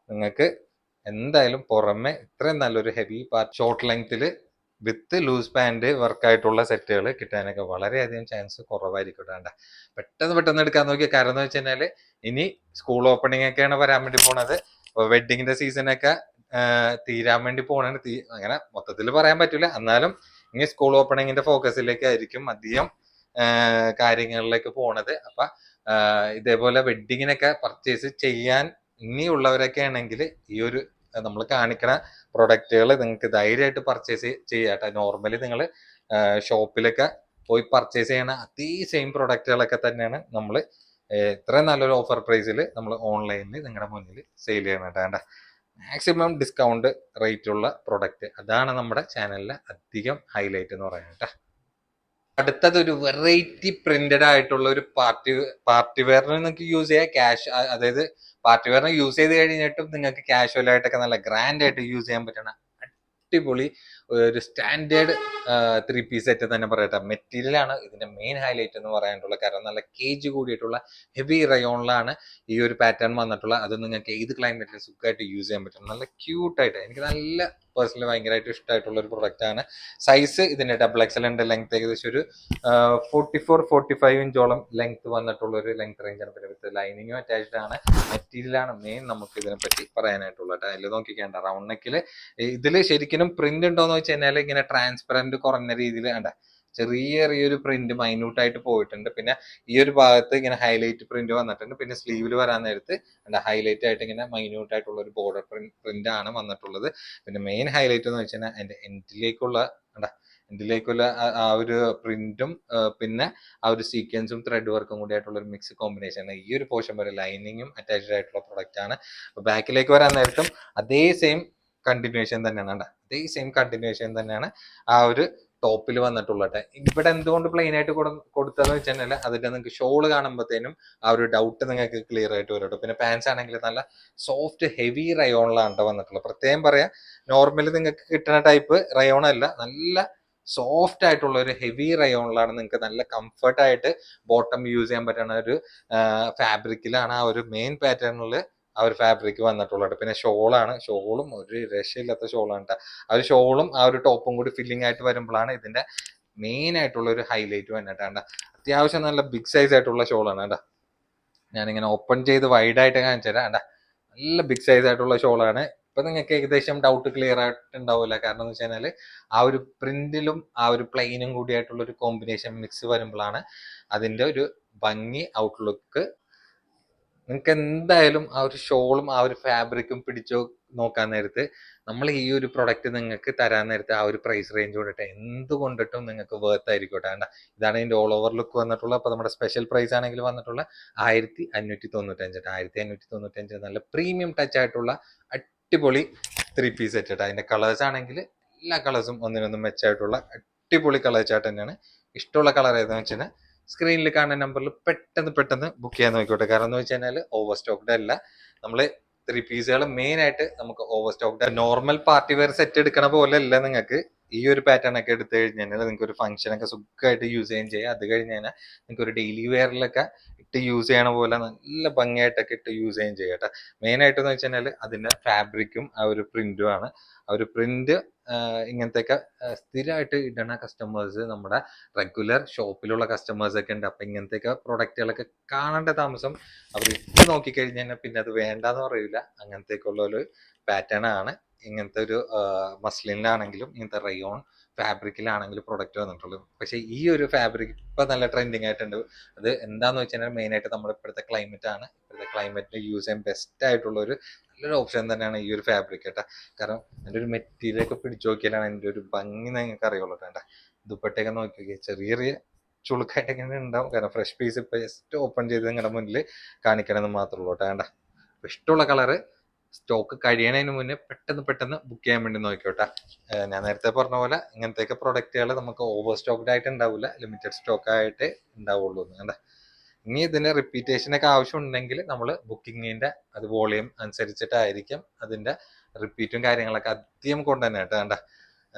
നിങ്ങൾക്ക് എന്തായാലും പുറമെ ഇത്രയും നല്ലൊരു ഹെവി ഷോർട്ട് ലെങ്ത്തിൽ വിത്ത് ലൂസ് പാൻറ് വർക്കായിട്ടുള്ള സെറ്റുകൾ കിട്ടാനൊക്കെ വളരെയധികം ചാൻസ് കുറവായിരിക്കും. പെട്ടെന്ന് എടുക്കാൻ നോക്കിയ കാരണം എന്ന് വെച്ച് കഴിഞ്ഞാൽ ഇനി സ്കൂൾ ഓപ്പണിംഗ് ഒക്കെയാണ് വരാൻ വേണ്ടി പോണത്. വെഡിങ്ങിന്റെ സീസണൊക്കെ തീരാൻ വേണ്ടി പോണാണ്. അങ്ങനെ മൊത്തത്തിൽ പറയാൻ പറ്റില്ല, എന്നാലും ഇനി സ്കൂൾ ഓപ്പണിങ്ങിന്റെ ഫോക്കസിലേക്ക് ആയിരിക്കും അധികം കാര്യങ്ങളിലേക്ക് പോണത്. അപ്പൊ ഇതേപോലെ വെഡിങ്ങിനൊക്കെ പർച്ചേസ് ചെയ്യാൻ ഇനിയുള്ളവരൊക്കെ ആണെങ്കിൽ ഈ ഒരു നമ്മൾ കാണിക്കണ പ്രൊഡക്റ്റുകൾ നിങ്ങൾക്ക് ധൈര്യമായിട്ട് പർച്ചേസ് ചെയ്യാട്ടെ. നോർമലി നിങ്ങൾ ഷോപ്പിലൊക്കെ പോയി പർച്ചേസ് ചെയ്യണ അതേ സെയിം പ്രൊഡക്റ്റുകളൊക്കെ തന്നെയാണ് നമ്മൾ ഇത്രയും നല്ലൊരു ഓഫർ പ്രൈസിൽ നമ്മൾ ഓൺലൈനിൽ നിങ്ങളുടെ മുന്നിൽ സെയിൽ ചെയ്യണം. മാക്സിമം ഡിസ്കൗണ്ട് റേറ്റ് ഉള്ള പ്രൊഡക്റ്റ്, അതാണ് നമ്മുടെ ചാനലിലെ അധികം ഹൈലൈറ്റ് എന്ന് പറയുന്നത്. അടുത്തത് ഒരു വെറൈറ്റി പ്രിന്റഡ് ആയിട്ടുള്ള ഒരു പാർട്ടി വെയറിന് നിങ്ങൾക്ക് യൂസ് ചെയ്യാം. ക്യാഷ്, അതായത് പാർട്ടി വെയറിന് യൂസ് ചെയ്ത് കഴിഞ്ഞിട്ടും നിങ്ങൾക്ക് കാഷ്വൽ ആയിട്ടൊക്കെ നല്ല ഗ്രാൻഡ് ആയിട്ട് യൂസ് ചെയ്യാൻ പറ്റണ അടിപൊളി ഒരു സ്റ്റാൻഡേർഡ് 3 പീസ് സെറ്റ് തന്നെ പറയട്ടെ. മെറ്റീരിയൽ ആണ് ഇതിന്റെ മെയിൻ ഹൈലൈറ്റ് എന്ന് പറയാനുള്ള. കാരണം നല്ല കേജ് കൂടിയിട്ടുള്ള ഹെവി റയോണിലാണ് ഈ ഒരു പാറ്റേൺ വന്നിട്ടുള്ള. അത് നിങ്ങൾക്ക് ഏത് ക്ലൈമറ്റിലും സുഖമായിട്ട് യൂസ് ചെയ്യാൻ പറ്റും. നല്ല ക്യൂട്ടായിട്ട്, എനിക്ക് നല്ല പേഴ്സണലി ഭയങ്കരമായിട്ട് ഇഷ്ടമായിട്ടുള്ള ഒരു പ്രൊഡക്റ്റ് ആണ്. സൈസ് ഇതിന്റെ XXL ഉണ്ട്. ലെങ്ത് ഏകദേശം ഒരു 44-45 ഇഞ്ചോളം ലെങ്ത് വന്നിട്ടുള്ള ഒരു ലെങ്ത് റേഞ്ച് ആണ്. പിന്നെ ലൈനിങ്ങും അറ്റാച്ച്ഡ് ആണ്. മെറ്റീരിയൽ ആണ് മെയിൻ നമുക്ക് ഇതിനെ പറ്റി പറയാനായിട്ടുള്ളത്. അതിൽ നോക്കിക്കേണ്ട റൗണ്ട് നെക്കില് ഇതിൽ ശരിക്കും പ്രിന്റ് ഉണ്ടോന്ന് വെച്ച് കഴിഞ്ഞാൽ ഇങ്ങനെ ട്രാൻസ്പെറന്റ് കുറഞ്ഞ രീതിയിൽ കണ്ട ചെറിയൊരു പ്രിന്റ് മൈന്യൂട്ടായിട്ട് പോയിട്ടുണ്ട്. പിന്നെ ഈ ഒരു ഭാഗത്ത് ഇങ്ങനെ ഹൈലൈറ്റ് പ്രിന്റ് വന്നിട്ടുണ്ട്. പിന്നെ സ്ലീവിൽ വരാൻ നേരത്ത് ഹൈലൈറ്റ് ആയിട്ട് ഇങ്ങനെ മൈന്യൂട്ട് ആയിട്ടുള്ള ഒരു ബോർഡർ പ്രിന്റ് ആണ് വന്നിട്ടുള്ളത്. പിന്നെ മെയിൻ ഹൈലൈറ്റ് എന്ന് വെച്ച് കഴിഞ്ഞാൽ അതിന്റെ എൻഡിലേക്കുള്ള ആ ഒരു പ്രിന്റും പിന്നെ ആ ഒരു സീക്വൻസും ത്രെഡ് വർക്കും കൂടി ആയിട്ടുള്ള ഒരു മിക്സ് കോമ്പിനേഷൻ ആണ്. ഈ ഒരു പോർഷൻ വരെ ലൈനിങ്ങും അറ്റാച്ച്ഡ് ആയിട്ടുള്ള പ്രൊഡക്റ്റ് ആണ്. ബാക്കിലേക്ക് വരാൻ നേരത്തും അതേ സെയിം കണ്ടിന്യൂഷൻ തന്നെയാണ്. അതേ സെയിം കണ്ടിന്യൂഷൻ തന്നെയാണ് ആ ഒരു ടോപ്പിൽ വന്നിട്ടുള്ളത്. ഇവിടെ എന്തുകൊണ്ട് പ്ലെയിൻ ആയിട്ട് കൊടുത്തതെന്ന് വെച്ച് കഴിഞ്ഞാൽ അതിന്റെ നിങ്ങൾക്ക് ഷോള് കാണുമ്പോഴത്തേനും ആ ഒരു ഡൗട്ട് നിങ്ങൾക്ക് ക്ലിയർ ആയിട്ട് വരും. പിന്നെ പാൻസ് ആണെങ്കിൽ നല്ല സോഫ്റ്റ് ഹെവി റയോണിലാണ് വന്നിട്ടുള്ളത്. പ്രത്യേകം പറയാം, നോർമലി നിങ്ങൾക്ക് കിട്ടുന്ന ടൈപ്പ് റയോൺ അല്ല, നല്ല സോഫ്റ്റ് ആയിട്ടുള്ള ഒരു ഹെവി റയോണിലാണ് നിങ്ങൾക്ക് നല്ല കംഫർട്ടായിട്ട് ബോട്ടം യൂസ് ചെയ്യാൻ പറ്റുന്ന ഒരു ഫാബ്രിക്കിലാണ് ആ ഒരു മെയിൻ പാറ്റേണിൽ ആ ഒരു ഫാബ്രിക് വന്നിട്ടുള്ളത്. പിന്നെ ഷോളും ഒരു രക്ഷയില്ലാത്ത ഷോളാണ് കേട്ടോ. ആ ഒരു ഷോളും ആ ഒരു ടോപ്പും കൂടി ഫില്ലിംഗ് ആയിട്ട് വരുമ്പോഴാണ് ഇതിന്റെ മെയിൻ ആയിട്ടുള്ള ഒരു ഹൈലൈറ്റ് വന്നിട്ടാണ്. അത്യാവശ്യം നല്ല ബിഗ് സൈസ് ആയിട്ടുള്ള ഷോളാണ് കേട്ടോ. ഞാനിങ്ങനെ ഓപ്പൺ ചെയ്ത് വൈഡ് ആയിട്ട് കാണിച്ചു തരാം. നല്ല ബിഗ് സൈസ് ആയിട്ടുള്ള ഷോളാണ്. ഇപ്പൊ നിങ്ങൾക്ക് ഏകദേശം ഡൗട്ട് ക്ലിയർ ആയിട്ടുണ്ടാവില്ല. കാരണം എന്ന് വെച്ച് കഴിഞ്ഞാൽ ആ ഒരു പ്രിന്റിലും ആ ഒരു പ്ലെയിനും കൂടി ആയിട്ടുള്ള ഒരു കോമ്പിനേഷൻ മിക്സ് വരുമ്പോഴാണ് അതിന്റെ ഒരു ഭംഗി ഔട്ട്ലുക്ക് നിങ്ങൾക്ക് എന്തായാലും ആ ഒരു ഷോളും ആ ഒരു ഫാബ്രിക്കും പിടിച്ചു നോക്കാൻ നേരത്ത് നമ്മൾ ഈ ഒരു പ്രൊഡക്റ്റ് നിങ്ങൾക്ക് തരാൻ നേരത്ത് ആ ഒരു പ്രൈസ് റേഞ്ച് കൊണ്ടിട്ട് എന്തുകൊണ്ടിട്ടും നിങ്ങൾക്ക് വേർത്ത് ആയിരിക്കട്ടെ. ഇതാണ് ഇതിന്റെ ഓൾ ഓവർ ലുക്ക് വന്നിട്ടുള്ളത്. അപ്പൊ നമ്മുടെ സ്പെഷ്യൽ പ്രൈസ് ആണെങ്കിൽ വന്നിട്ടുള്ള 1595. 1595 നല്ല പ്രീമിയം ടച്ച് ആയിട്ടുള്ള അടിപൊളി 3 പീസ് സെറ്റ് കേട്ടോ. അതിന്റെ കളേഴ്സ് ആണെങ്കിൽ എല്ലാ കളേഴ്സും ഒന്നിനൊന്നും മെച്ചായിട്ടുള്ള അടിപൊളി കളർ ചാർട്ട് തന്നെയാണ്. ഇഷ്ടമുള്ള കളർ ഏതാണെന്ന് വെച്ചാൽ സ്ക്രീനിൽ കാണുന്ന നമ്പറിൽ പെട്ടെന്ന് ബുക്ക് ചെയ്യാൻ നോക്കിക്കോട്ടെ. കാരണം എന്ന് വെച്ച് കഴിഞ്ഞാൽ ഓവർ സ്റ്റോക്ക്ഡ് അല്ല. നമ്മൾ 3 പീസുകൾ മെയിൻ ആയിട്ട് നമുക്ക് over stocked. Normal party wear set എടുക്കണ പോലെ അല്ല നിങ്ങൾക്ക് ഈ ഒരു പാറ്റേൺ ഒക്കെ എടുത്തു കഴിഞ്ഞാൽ നിങ്ങൾക്ക് ഒരു ഫംഗ്ഷനൊക്കെ സുഖമായിട്ട് യൂസ് ചെയ്യുകയും ചെയ്യാം. അത് കഴിഞ്ഞ് കഴിഞ്ഞാൽ നിങ്ങൾക്ക് ഒരു ഡെയിലി വെയറിലൊക്കെ ഇട്ട് യൂസ് ചെയ്യണ പോലെ നല്ല ഭംഗിയായിട്ടൊക്കെ ഇട്ട് യൂസ് ചെയ്യുകയും ചെയ്യാം കേട്ടോ. മെയിൻ ആയിട്ടെന്ന് വെച്ച് കഴിഞ്ഞാൽ അതിന്റെ ഫാബ്രിക്കും ആ ഒരു പ്രിന്റും ആണ്. ആ ഒരു പ്രിന്റ് ഇങ്ങനത്തെയൊക്കെ സ്ഥിരമായിട്ട് ഇടുന്ന കസ്റ്റമേഴ്സ് നമ്മുടെ റെഗുലർ ഷോപ്പിലുള്ള കസ്റ്റമേഴ്സ് ഒക്കെ ഉണ്ട്. അപ്പൊ ഇങ്ങനത്തെയൊക്കെ പ്രൊഡക്റ്റുകളൊക്കെ കാണേണ്ട താമസം അവർ ഇട്ട് നോക്കിക്കഴിഞ്ഞാൽ പിന്നെ അത് വേണ്ടാന്ന് പറയില്ല. അങ്ങനത്തേക്ക് ഉള്ള ഒരു പാറ്റേൺ ആണ് ഇങ്ങനത്തെ ഒരു മസ്ലിനിലാണെങ്കിലും ഇങ്ങനത്തെ റയോൺ ഫാബ്രിക്കിലാണെങ്കിലും പ്രൊഡക്റ്റ് വന്നിട്ടുള്ളത്. പക്ഷെ ഈ ഒരു ഫാബ്രിക് ഇപ്പൊ നല്ല ട്രെൻഡിങ് ആയിട്ടുണ്ട്. അത് എന്താന്ന് വെച്ച് കഴിഞ്ഞാൽ മെയിൻ ആയിട്ട് നമ്മുടെ ഇപ്പോഴത്തെ ക്ലൈമറ്റ് ആണ്. ഇപ്പോഴത്തെ ക്ലൈമറ്റിന് യൂസ് ചെയ്യാൻ ബെസ്റ്റ് ആയിട്ടുള്ള ഒരു നല്ലൊരു ഓപ്ഷൻ തന്നെയാണ് ഈ ഒരു ഫാബ്രിക് കേട്ടോ. കാരണം അതിന്റെ ഒരു മെറ്റീരിയൽ ഒക്കെ പിടിച്ചു നോക്കിയാലാണ് അതിന്റെ ഒരു ഭംഗി നിങ്ങൾക്ക് അറിയുള്ളൂ കേട്ടോ. ദുപ്പട്ടയൊക്കെ നോക്കി നോക്കിയാൽ ചെറിയ ചെറിയ ചുളുക്കായിട്ടൊക്കെ ഉണ്ടാവും. കാരണം ഫ്രഷ് പീസ് ഇപ്പൊ ജസ്റ്റ് ഓപ്പൺ ചെയ്ത് നിങ്ങളുടെ മുന്നിൽ കാണിക്കണമെന്ന് മാത്രമേ ഉള്ളൂ കേട്ടോ. ഇഷ്ടമുള്ള കളറ് സ്റ്റോക്ക് കഴിയണതിന് മുന്നേ പെട്ടെന്ന് ബുക്ക് ചെയ്യാൻ വേണ്ടി നോക്കിയോട്ടെ. ഞാൻ നേരത്തെ പറഞ്ഞ പോലെ ഇങ്ങനത്തെയൊക്കെ പ്രൊഡക്റ്റുകൾ നമുക്ക് ഓവർ സ്റ്റോക്ക്ഡ് ആയിട്ട് ഉണ്ടാവില്ല, ലിമിറ്റഡ് സ്റ്റോക്ക് ആയിട്ട് ഉണ്ടാവുള്ളൂ. കണ്ട ഇനി ഇതിന് റിപ്പീറ്റേഷൻ ഒക്കെ ആവശ്യമുണ്ടെങ്കിൽ നമ്മൾ ബുക്കിങ്ങിന്റെ അത് വോളിയം അനുസരിച്ചിട്ടായിരിക്കും അതിന്റെ റിപ്പീറ്റും കാര്യങ്ങളൊക്കെ അധികം കൊണ്ട് തന്നെ കേട്ടോ. കണ്ട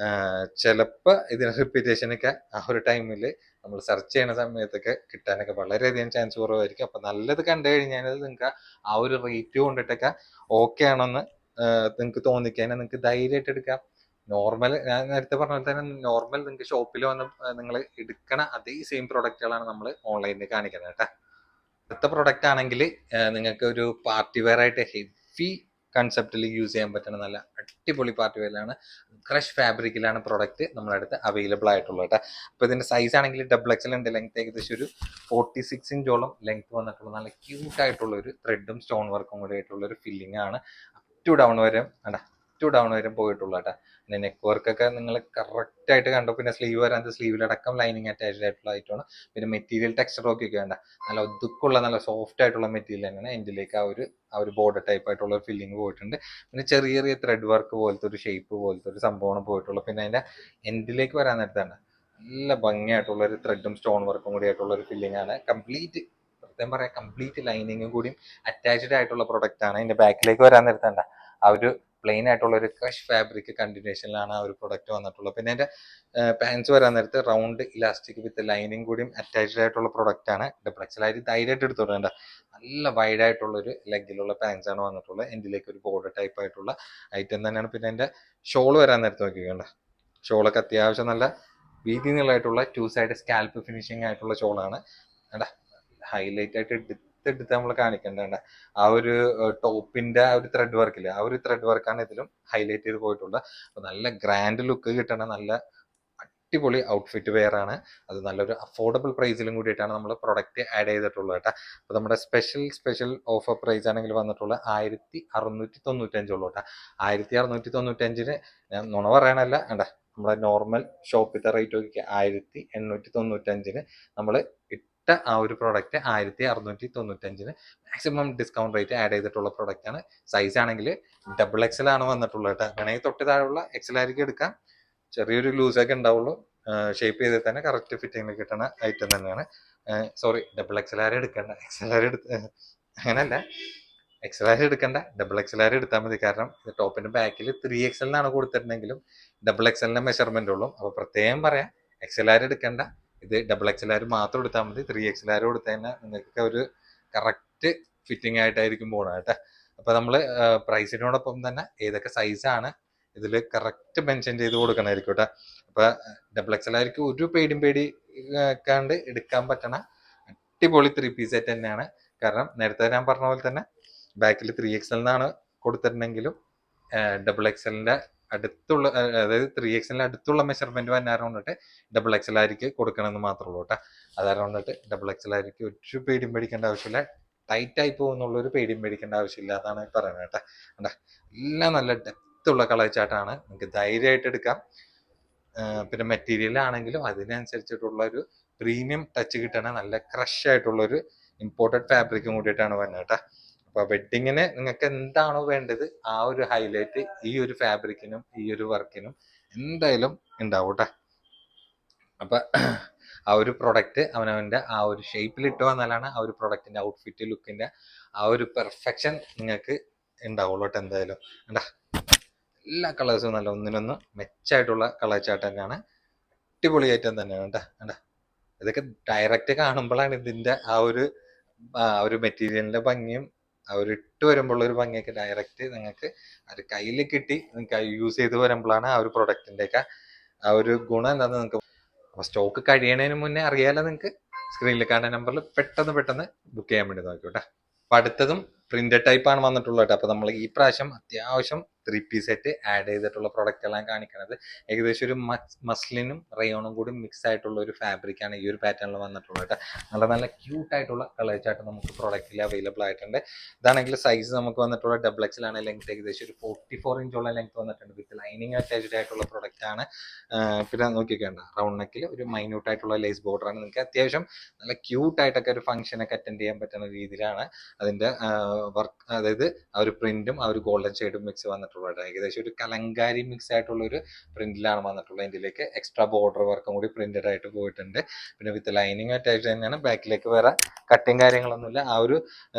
ചിലപ്പോ ഇതിന് റിപ്പീറ്റേഷനൊക്കെ ആ ഒരു ടൈമിൽ നമ്മൾ സെർച്ച് ചെയ്യുന്ന സമയത്തൊക്കെ കിട്ടാനൊക്കെ വളരെയധികം ചാൻസ് കുറവായിരിക്കും. അപ്പൊ നല്ലത് കണ്ടു കഴിഞ്ഞാൽ നിങ്ങൾക്ക് ആ ഒരു റേറ്റ് കൊണ്ടിട്ടൊക്കെ ഓക്കെ ആണെന്ന് നിങ്ങൾക്ക് തോന്നിക്കഴിഞ്ഞാൽ നിങ്ങൾക്ക് ധൈര്യമായിട്ട് എടുക്കാം. നോർമൽ ഞാൻ നേരത്തെ പറഞ്ഞ പോലെ തന്നെ നോർമൽ നിങ്ങൾക്ക് ഷോപ്പിൽ വന്ന് നിങ്ങൾ എടുക്കണ അതേ സെയിം പ്രൊഡക്റ്റുകളാണ് നമ്മൾ ഓൺലൈനിൽ കാണിക്കുന്നത് കേട്ടോ. അടുത്ത പ്രൊഡക്റ്റ് ആണെങ്കിൽ നിങ്ങൾക്ക് ഒരു പാർട്ടി വെയർ ആയിട്ട് ഹെവി കൺസെപ്റ്റിൽ യൂസ് ചെയ്യാൻ പറ്റുന്ന നല്ല അടിപൊളി പാർട്ടി വെയറിലാണ്. ക്രഷ് ഫാബ്രിക്കിലാണ് പ്രൊഡക്റ്റ് നമ്മുടെ അടുത്ത് അവൈലബിൾ ആയിട്ടുള്ളത് കേട്ടോ. അപ്പോൾ ഇതിന്റെ സൈസ് ആണെങ്കിൽ ഡബിൾ എക്സൽ ഉണ്ട്. ലെങ്ത് ഏകദേശം ഒരു 46 ഇഞ്ചോളം ലെങ്ത് വന്നിട്ടുള്ള നല്ല ക്യൂട്ട് ആയിട്ടുള്ള ഒരു ത്രെഡും സ്റ്റോൺ വർക്കും കൂടി ആയിട്ടുള്ള ഒരു ഫില്ലിംഗ് ആണ്. അപ് ടു ഡൗൺ വരെ പോയിട്ടുള്ള കേട്ടോ. പിന്നെ നെക്ക് വർക്ക് ഒക്കെ നിങ്ങൾ കറക്റ്റ് ആയിട്ട് കണ്ടു. പിന്നെ സ്ലീവ് വരാൻ സ്ലീവിലടക്കം ലൈനിങ് അറ്റാച്ച്ഡ് ആയിട്ടുള്ള ആയിട്ടാണ്. പിന്നെ മെറ്റീരിയൽ ടെക്സ്ചർ ഒക്കെ വേണ്ട നല്ല ഒതുക്കുള്ള നല്ല സോഫ്റ്റ് ആയിട്ടുള്ള മെറ്റീരിയൽ തന്നെയാണ്. എൻഡിലേക്ക് ആ ഒരു ബോർഡർ ടൈപ്പ് ആയിട്ടുള്ള ഒരു ഫില്ലിംഗ് പോയിട്ടുണ്ട്. പിന്നെ ചെറിയ ചെറിയ ത്രെഡ് വർക്ക് പോലത്തെ ഒരു ഷേപ്പ് പോലത്തെ ഒരു സംഭവമാണ് പോയിട്ടുള്ളത്. പിന്നെ അതിന്റെ എൻഡിലേക്ക് വരാൻ നേരത്താണ് നല്ല ഭംഗിയായിട്ടുള്ള ഒരു ത്രെഡും സ്റ്റോൺ വർക്കും കൂടി ആയിട്ടുള്ള ഒരു ഫില്ലിംഗ് ആണ്. കംപ്ലീറ്റ് ലൈനിങ്ങും കൂടിയും അറ്റാച്ച്ഡ് ആയിട്ടുള്ള പ്രൊഡക്റ്റ് ആണ്. അതിന്റെ ബാക്കിലേക്ക് വരാൻ നേരത്തണ്ട ആ ഒരു പ്ലെയിൻ ആയിട്ടുള്ള ഒരു ക്രഷ് ഫാബ്രിക് കണ്ടിന്യൂഷനിലാണ് ആ ഒരു പ്രൊഡക്റ്റ് വന്നിട്ടുള്ളത്. പിന്നെ അതിന്റെ പാൻസ് വരാൻ നേരത്ത് റൗണ്ട് ഇലാസ്റ്റിക് വിത്ത് ലൈനിങ് കൂടിയും അറ്റാച്ച്ഡ് ആയിട്ടുള്ള പ്രൊഡക്റ്റ് ആണ്. ഡബിൾ എക്സൽ ധൈര്യമായിട്ട് എടുത്തോണ്ട് നല്ല വൈഡ് ആയിട്ടുള്ള ഒരു ലെഗിലുള്ള പാൻസ് ആണ് വന്നിട്ടുള്ളത്. എൻഡിലേക്ക് ഒരു ബോർഡർ ടൈപ്പ് ആയിട്ടുള്ള ഐറ്റം തന്നെയാണ്. പിന്നെ അതിന്റെ ഷോൾ വരാൻ നേരത്ത് നോക്കിക്കണ്ട ഷോളൊക്കെ അത്യാവശ്യം നല്ല വീതി നീളമായിട്ടുള്ള 2 സൈഡ് സ്കാൽപ്പ് ഫിനിഷിംഗ് ആയിട്ടുള്ള ഷോളാണ്. ഹൈലൈറ്റ് ആയിട്ട് എടുത്ത് നമ്മൾ കാണിക്കേണ്ട ആ ഒരു ടോപ്പിന്റെ ആ ഒരു ത്രെഡ് വർക്കില്ല, ആ ഒരു ത്രെഡ് വർക്കാണ് ഇതിലും ഹൈലൈറ്റ് ചെയ്ത് പോയിട്ടുള്ളത്. അപ്പൊ നല്ല ഗ്രാൻഡ് ലുക്ക് കിട്ടണ നല്ല അടിപൊളി ഔട്ട്ഫിറ്റ് വെയർ ആണ്. അത് നല്ലൊരു അഫോർഡബിൾ പ്രൈസിലും കൂടിയിട്ടാണ് നമ്മൾ പ്രൊഡക്റ്റ് ആഡ് ചെയ്തിട്ടുള്ളത് കേട്ടോ. അപ്പൊ നമ്മുടെ സ്പെഷ്യൽ ഓഫർ പ്രൈസ് ആണെങ്കിൽ വന്നിട്ടുള്ള 1695 ഉള്ളൂ കേട്ടോ. 1695 ഞാൻ നുണ പറയാനല്ല നമ്മളെ നോർമൽ ഷോപ്പിത്തെ റേറ്റ് നോക്കി 1895 നമ്മൾ ആ ഒരു product 1695 maximum discount rate add ചെയ്തിട്ടുള്ള പ്രോഡക്റ്റ് ആണ്. സൈസ് ആണെങ്കിൽ ഡബിൾ എക്സൽ ആണ് വന്നിട്ടുള്ളത് കേട്ടോ. വേണമെങ്കിൽ തൊട്ട് താഴെയുള്ള എക്സൽ ആയിരിക്കും എടുക്കാം. ചെറിയൊരു ലൂസ് ഒക്കെ ഉണ്ടാവുള്ളൂ. ഷേപ്പ് ചെയ്തിൽ തന്നെ കറക്റ്റ് ഫിറ്റിംഗിൽ കിട്ടുന്ന ഐറ്റം തന്നെയാണ്. സോറി, ഡബിൾ എക്സൽ ആർ എടുക്കണ്ട, അങ്ങനല്ല, എക്സൽ ആർ എടുക്കണ്ട, ഡബിൾ എക്സൽ ആർ എടുത്താൽ മതി. കാരണം ടോപ്പിന്റെ ബാക്കിൽ 3XL എന്നാണ് കൊടുത്തിട്ടുണ്ടെങ്കിലും ഡബിൾ എക്സലിന്റെ മെഷർമെന്റ് ഉള്ളൂ. അപ്പൊ പ്രത്യേകം പറയാം, എക്സൽ ആർ എടുക്കണ്ട, ഇത് ഡബിൾ എക്സൽ ആർ മാത്രം എടുത്താൽ മതി. 3XL ആർ കൊടുത്തു കഴിഞ്ഞാൽ നിങ്ങൾക്ക് ഒരു കറക്റ്റ് ഫിറ്റിംഗ് ആയിട്ടായിരിക്കും പോകണം കേട്ടോ. അപ്പൊ നമ്മള് പ്രൈസിനോടൊപ്പം തന്നെ ഏതൊക്കെ സൈസാണ് ഇതിൽ കറക്റ്റ് മെൻഷൻ ചെയ്ത് കൊടുക്കണമായിരിക്കും കേട്ടോ. അപ്പൊ ഡബിൾ എക്സൽ ആർക്ക് ഒരു പേടിക്കാണ്ട് എടുക്കാൻ പറ്റണ അടിപൊളി 3 പീസ് സെറ്റ് തന്നെയാണ്. കാരണം നേരത്തെ ഞാൻ പറഞ്ഞ പോലെ തന്നെ ബാക്കിൽ 3XL എന്നാണ് കൊടുത്തിട്ടുണ്ടെങ്കിലും ഡബിൾ എക്സലിന്റെ അടുത്തുള്ള, അതായത് 3XL അടുത്തുള്ള മെഷർമെന്റ് വന്നാരം കൊണ്ടിട്ട് ഡബിൾ എക്സൽ ആയിരിക്കും കൊടുക്കണമെന്ന് മാത്രമേ ഉള്ളൂ കേട്ടോ. അതായത് കൊണ്ടിട്ട് ഡബിൾ എക്സൽ ആയിരിക്കും ഒരു പേടിയും പേടിക്കേണ്ട ആവശ്യമില്ല. ടൈറ്റ് ആയി പോകുന്നുള്ള ഒരു പേടിയും പേടിക്കേണ്ട ആവശ്യമില്ല എന്നാണ് പറയുന്നത് കേട്ടോ. എല്ലാം നല്ല ഡെപ്തുള്ള കളർ ചാർട്ടാണ്, നിങ്ങൾക്ക് ധൈര്യമായിട്ട് എടുക്കാം. പിന്നെ മെറ്റീരിയൽ ആണെങ്കിലും അതിനനുസരിച്ചിട്ടുള്ള ഒരു പ്രീമിയം ടച്ച് കിട്ടണ നല്ല ക്രഷ് ആയിട്ടുള്ള ഒരു ഇമ്പോർട്ടഡ് ഫാബ്രിക്കും കൂടിയിട്ടാണ് വരുന്നത് കേട്ടോ. അപ്പൊ വെഡിങ്ങിന് നിങ്ങൾക്ക് എന്താണോ വേണ്ടത് ആ ഒരു ഹൈലൈറ്റ് ഈ ഒരു ഫാബ്രിക്കിനും ഈ ഒരു വർക്കിനും എന്തായാലും ഉണ്ടാവും കേട്ടോ. അപ്പൊ ആ ഒരു പ്രൊഡക്റ്റ് അവനവന്റെ ആ ഒരു ഷേപ്പിൽ ഇട്ട് വന്നാലാണ് ആ ഒരു പ്രൊഡക്റ്റിന്റെ ഔട്ട്ഫിറ്റ് ലുക്കിന്റെ ആ ഒരു പെർഫെക്ഷൻ നിങ്ങൾക്ക് ഉണ്ടാവുള്ളൂ കേട്ടോ. എന്തായാലും എല്ലാ കളേഴ്സും നല്ല ഒന്നിനൊന്ന് മെച്ചായിട്ടുള്ള കളർ ചാർട്ട് തന്നെയാണ്. അടിപൊളി ഐറ്റം തന്നെയാണ് കേട്ടോ. കണ്ടാ ഇതൊക്കെ ഡയറക്റ്റ് കാണുമ്പോഴാണ് ഇതിന്റെ ആ ഒരു മെറ്റീരിയലിന്റെ ഭംഗിയും ആ ഒരു ഇട്ട് വരുമ്പോൾ ഒരു ഭംഗിയൊക്കെ ഡയറക്റ്റ് നിങ്ങൾക്ക് അത് കയ്യിൽ കിട്ടി നിങ്ങൾക്ക് യൂസ് ചെയ്ത് വരുമ്പോഴാണ് ആ ഒരു പ്രൊഡക്റ്റിന്റെ ഒക്കെ ആ ഒരു ഗുണം എന്താണെന്ന് നിങ്ങൾക്ക്. അപ്പൊ സ്റ്റോക്ക് കഴിയണതിന് മുന്നേ അറിയാലോ നിങ്ങൾക്ക്. സ്ക്രീനിൽ കാണുന്ന നമ്പറിൽ പെട്ടെന്ന് ബുക്ക് ചെയ്യാൻ വേണ്ടി നോക്കിയോട്ടെ. അപ്പൊ അടുത്തതും പ്രിന്റഡ് ടൈപ്പ് ആണ് വന്നിട്ടുള്ളത്. അപ്പൊ നമ്മൾ ഈ പ്രാവശ്യം അത്യാവശ്യം 3-piece സെറ്റ് ആഡ് ചെയ്തിട്ടുള്ള പ്രൊഡക്റ്റുകളാണ് കാണിക്കുന്നത്. ഏകദേശം ഒരു മസ്ലിനും റയോണും കൂടി മിക്സ് ആയിട്ടുള്ള ഒരു ഫാബ്രിക് ആണ് ഈ ഒരു പാറ്റേണിൽ വന്നിട്ടുള്ളത്. നല്ല നല്ല ക്യൂട്ട് ആയിട്ടുള്ള കളർ ചാർട്ട് നമുക്ക് പ്രൊഡക്റ്റിൽ അവൈലബിൾ ആയിട്ടുണ്ട്. ഇതാണെങ്കിൽ സൈസ് നമുക്ക് വന്നിട്ടുള്ള XXL ആണ്. ലെങ്ത് ഏകദേശം ഒരു 44 ഇഞ്ചോളം ലെങ്ത് വന്നിട്ടുണ്ട്. വിത്ത് ലൈനിങ് അറ്റാച്ച്ഡ് ആയിട്ടുള്ള പ്രൊഡക്റ്റ് ആണ്. പിന്നെ നോക്കിക്കേണ്ട റൗണ്ട് നെക്കിൽ ഒരു മൈന്യൂട്ട് ആയിട്ടുള്ള ലേസ് ബോർഡർ ആണ്. നിങ്ങൾക്ക് അത്യാവശ്യം നല്ല ക്യൂട്ട് ആയിട്ടൊക്കെ ഒരു ഫംഗ്ഷനൊക്കെ അറ്റൻഡ് ചെയ്യാൻ പറ്റുന്ന രീതിയിലാണ് അതിന്റെ വർക്ക്, അതായത് ആ ഒരു പ്രിന്റും ആ ഒരു ഗോൾഡൻ ഷെയ്ഡും മിക്സ് വന്നിട്ടുള്ളത്. ഏകദേശം ഒരു കലങ്കാരി മിക്സ് ആയിട്ടുള്ള ഒരു പ്രിന്റിലാണ് വന്നിട്ടുള്ളത്. ഇതിലേക്ക് എക്സ്ട്രാ ബോർഡർ വർക്കും കൂടി പ്രിന്റഡ് ആയിട്ട് പോയിട്ടുണ്ട്. പിന്നെ വിത്ത് ലൈനിങ് അറ്റാച്ച് തന്നെയാണ്. ബാക്കിലേക്ക് വേറെ കട്ടിങ് കാര്യങ്ങളൊന്നുമില്ല. ആ ഒരു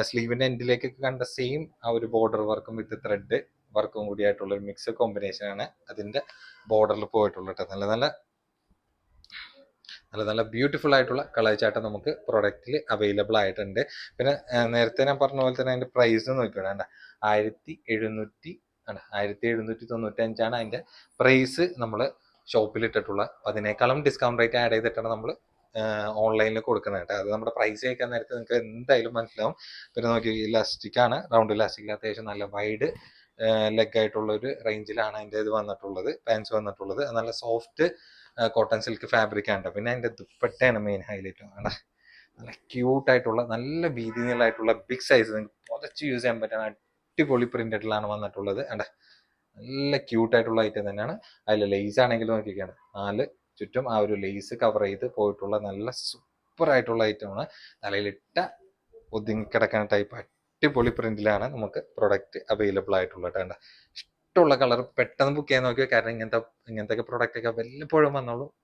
സ്ലീവിന്റെ എൻഡിലേക്ക് കണ്ട സെയിം ആ ഒരു ബോർഡർ വർക്കും വിത്ത് ത്രെഡ് വർക്കും കൂടി ആയിട്ടുള്ള ഒരു മിക്സ് കോമ്പിനേഷൻ ആണ് അതിന്റെ ബോർഡറിൽ പോയിട്ടുള്ളത്. നല്ല ബ്യൂട്ടിഫുൾ ആയിട്ടുള്ള കളർ ചാർട്ട് നമുക്ക് പ്രൊഡക്റ്റിൽ അവൈലബിൾ ആയിട്ടുണ്ട്. പിന്നെ നേരത്തെ ഞാൻ പറഞ്ഞ പോലെ തന്നെ അതിന്റെ പ്രൈസ് നോക്കിയോണ്ട 1795 അതിന്റെ പ്രൈസ് നമ്മൾ ഷോപ്പിൽ ഇട്ടിട്ടുള്ള. അതിനേക്കാളും ഡിസ്കൗണ്ട് റേറ്റ് ആഡ് ചെയ്തിട്ടാണ് നമ്മൾ ഓൺലൈനിൽ കൊടുക്കുന്നത് കേട്ടോ. അത് നമ്മുടെ പ്രൈസ് കേൾക്കാൻ നേരത്തെ നിങ്ങൾക്ക് എന്തായാലും മനസ്സിലാവും. പിന്നെ നോക്കി ഇലാസ്റ്റിക് ആണ്, റൗണ്ട് ഇലാസ്റ്റിക്, അത്യാവശ്യം നല്ല വൈഡ് ലെഗ് ആയിട്ടുള്ള ഒരു റേഞ്ചിലാണ് അതിൻ്റെ ഇത് വന്നിട്ടുള്ളത്, പാൻസ് വന്നിട്ടുള്ളത്. നല്ല സോഫ്റ്റ് കോട്ടൺ സിൽക്ക് ഫാബ്രിക് ആണ്. പിന്നെ അതിന്റെ ദുപ്പട്ടയാണ് മെയിൻ ഹൈലൈറ്റ്. വേണ്ട നല്ല ക്യൂട്ട് ആയിട്ടുള്ള നല്ല വീതികളായിട്ടുള്ള ബിഗ് സൈസ് നിങ്ങൾക്ക് പുതച്ച് യൂസ് ചെയ്യാൻ പറ്റുന്ന അടിപൊളി പ്രിന്റഡിലാണ് വന്നിട്ടുള്ളത്. നല്ല ക്യൂട്ട് ആയിട്ടുള്ള ഐറ്റം തന്നെയാണ്. അതിൽ ലേസ് ആണെങ്കിലും നോക്കിയൊക്കെയാണ് 4 ചുറ്റും ആ ഒരു ലേസ് കവർ ചെയ്ത് പോയിട്ടുള്ള നല്ല സൂപ്പർ ആയിട്ടുള്ള ഐറ്റമാണ്. തലയിലിട്ട ഒതുങ്ങിക്കിടക്കുന്ന ടൈപ്പ് അടിപൊളി പ്രിന്റിലാണ് നമുക്ക് പ്രൊഡക്റ്റ് അവൈലബിൾ ആയിട്ടുള്ളത്. ഇഷ്ടമുള്ള കളർ പെട്ടെന്ന് ബുക്ക് ചെയ്യാൻ നോക്കിയോ. കാരണം ഇങ്ങനത്തെ പ്രൊഡക്റ്റ് ഒക്കെ വല്ലപ്പോഴും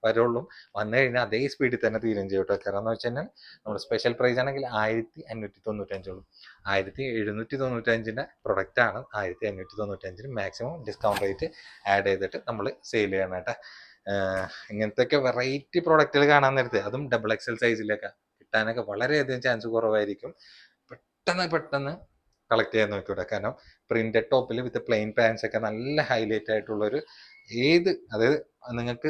വരുള്ളൂ. വന്നു കഴിഞ്ഞാൽ അതേ സ്പീഡിൽ തന്നെ തീരും ചെയ്യും കേട്ടോ. കാരണം എന്ന് വെച്ച് കഴിഞ്ഞാൽ നമ്മുടെ സ്പെഷ്യൽ പ്രൈസ് ആണെങ്കിൽ 1595 1795 പ്രൊഡക്റ്റ് ആണ്. 1595 മാക്സിമം ഡിസ്കൗണ്ട് റേറ്റ് ആഡ് ചെയ്തിട്ട് നമ്മൾ സെയിൽ ചെയ്യണം കേട്ടോ. ഇങ്ങനത്തെ വെറൈറ്റി പ്രൊഡക്റ്റുകൾ കാണാൻ നേരത്തെ, അതും XXL സൈസിലൊക്കെ കിട്ടാനൊക്കെ വളരെയധികം ചാൻസ് കുറവായിരിക്കും. പെട്ടെന്ന് കളക്ട് ചെയ്യാൻ നോക്കിവിടെ. കാരണം പ്രിന്റഡ് ടോപ്പിൽ വിത്ത് പ്ലെയിൻ പാൻസ് ഒക്കെ നല്ല ഹൈലൈറ്റ് ആയിട്ടുള്ളൊരു അതായത് നിങ്ങൾക്ക്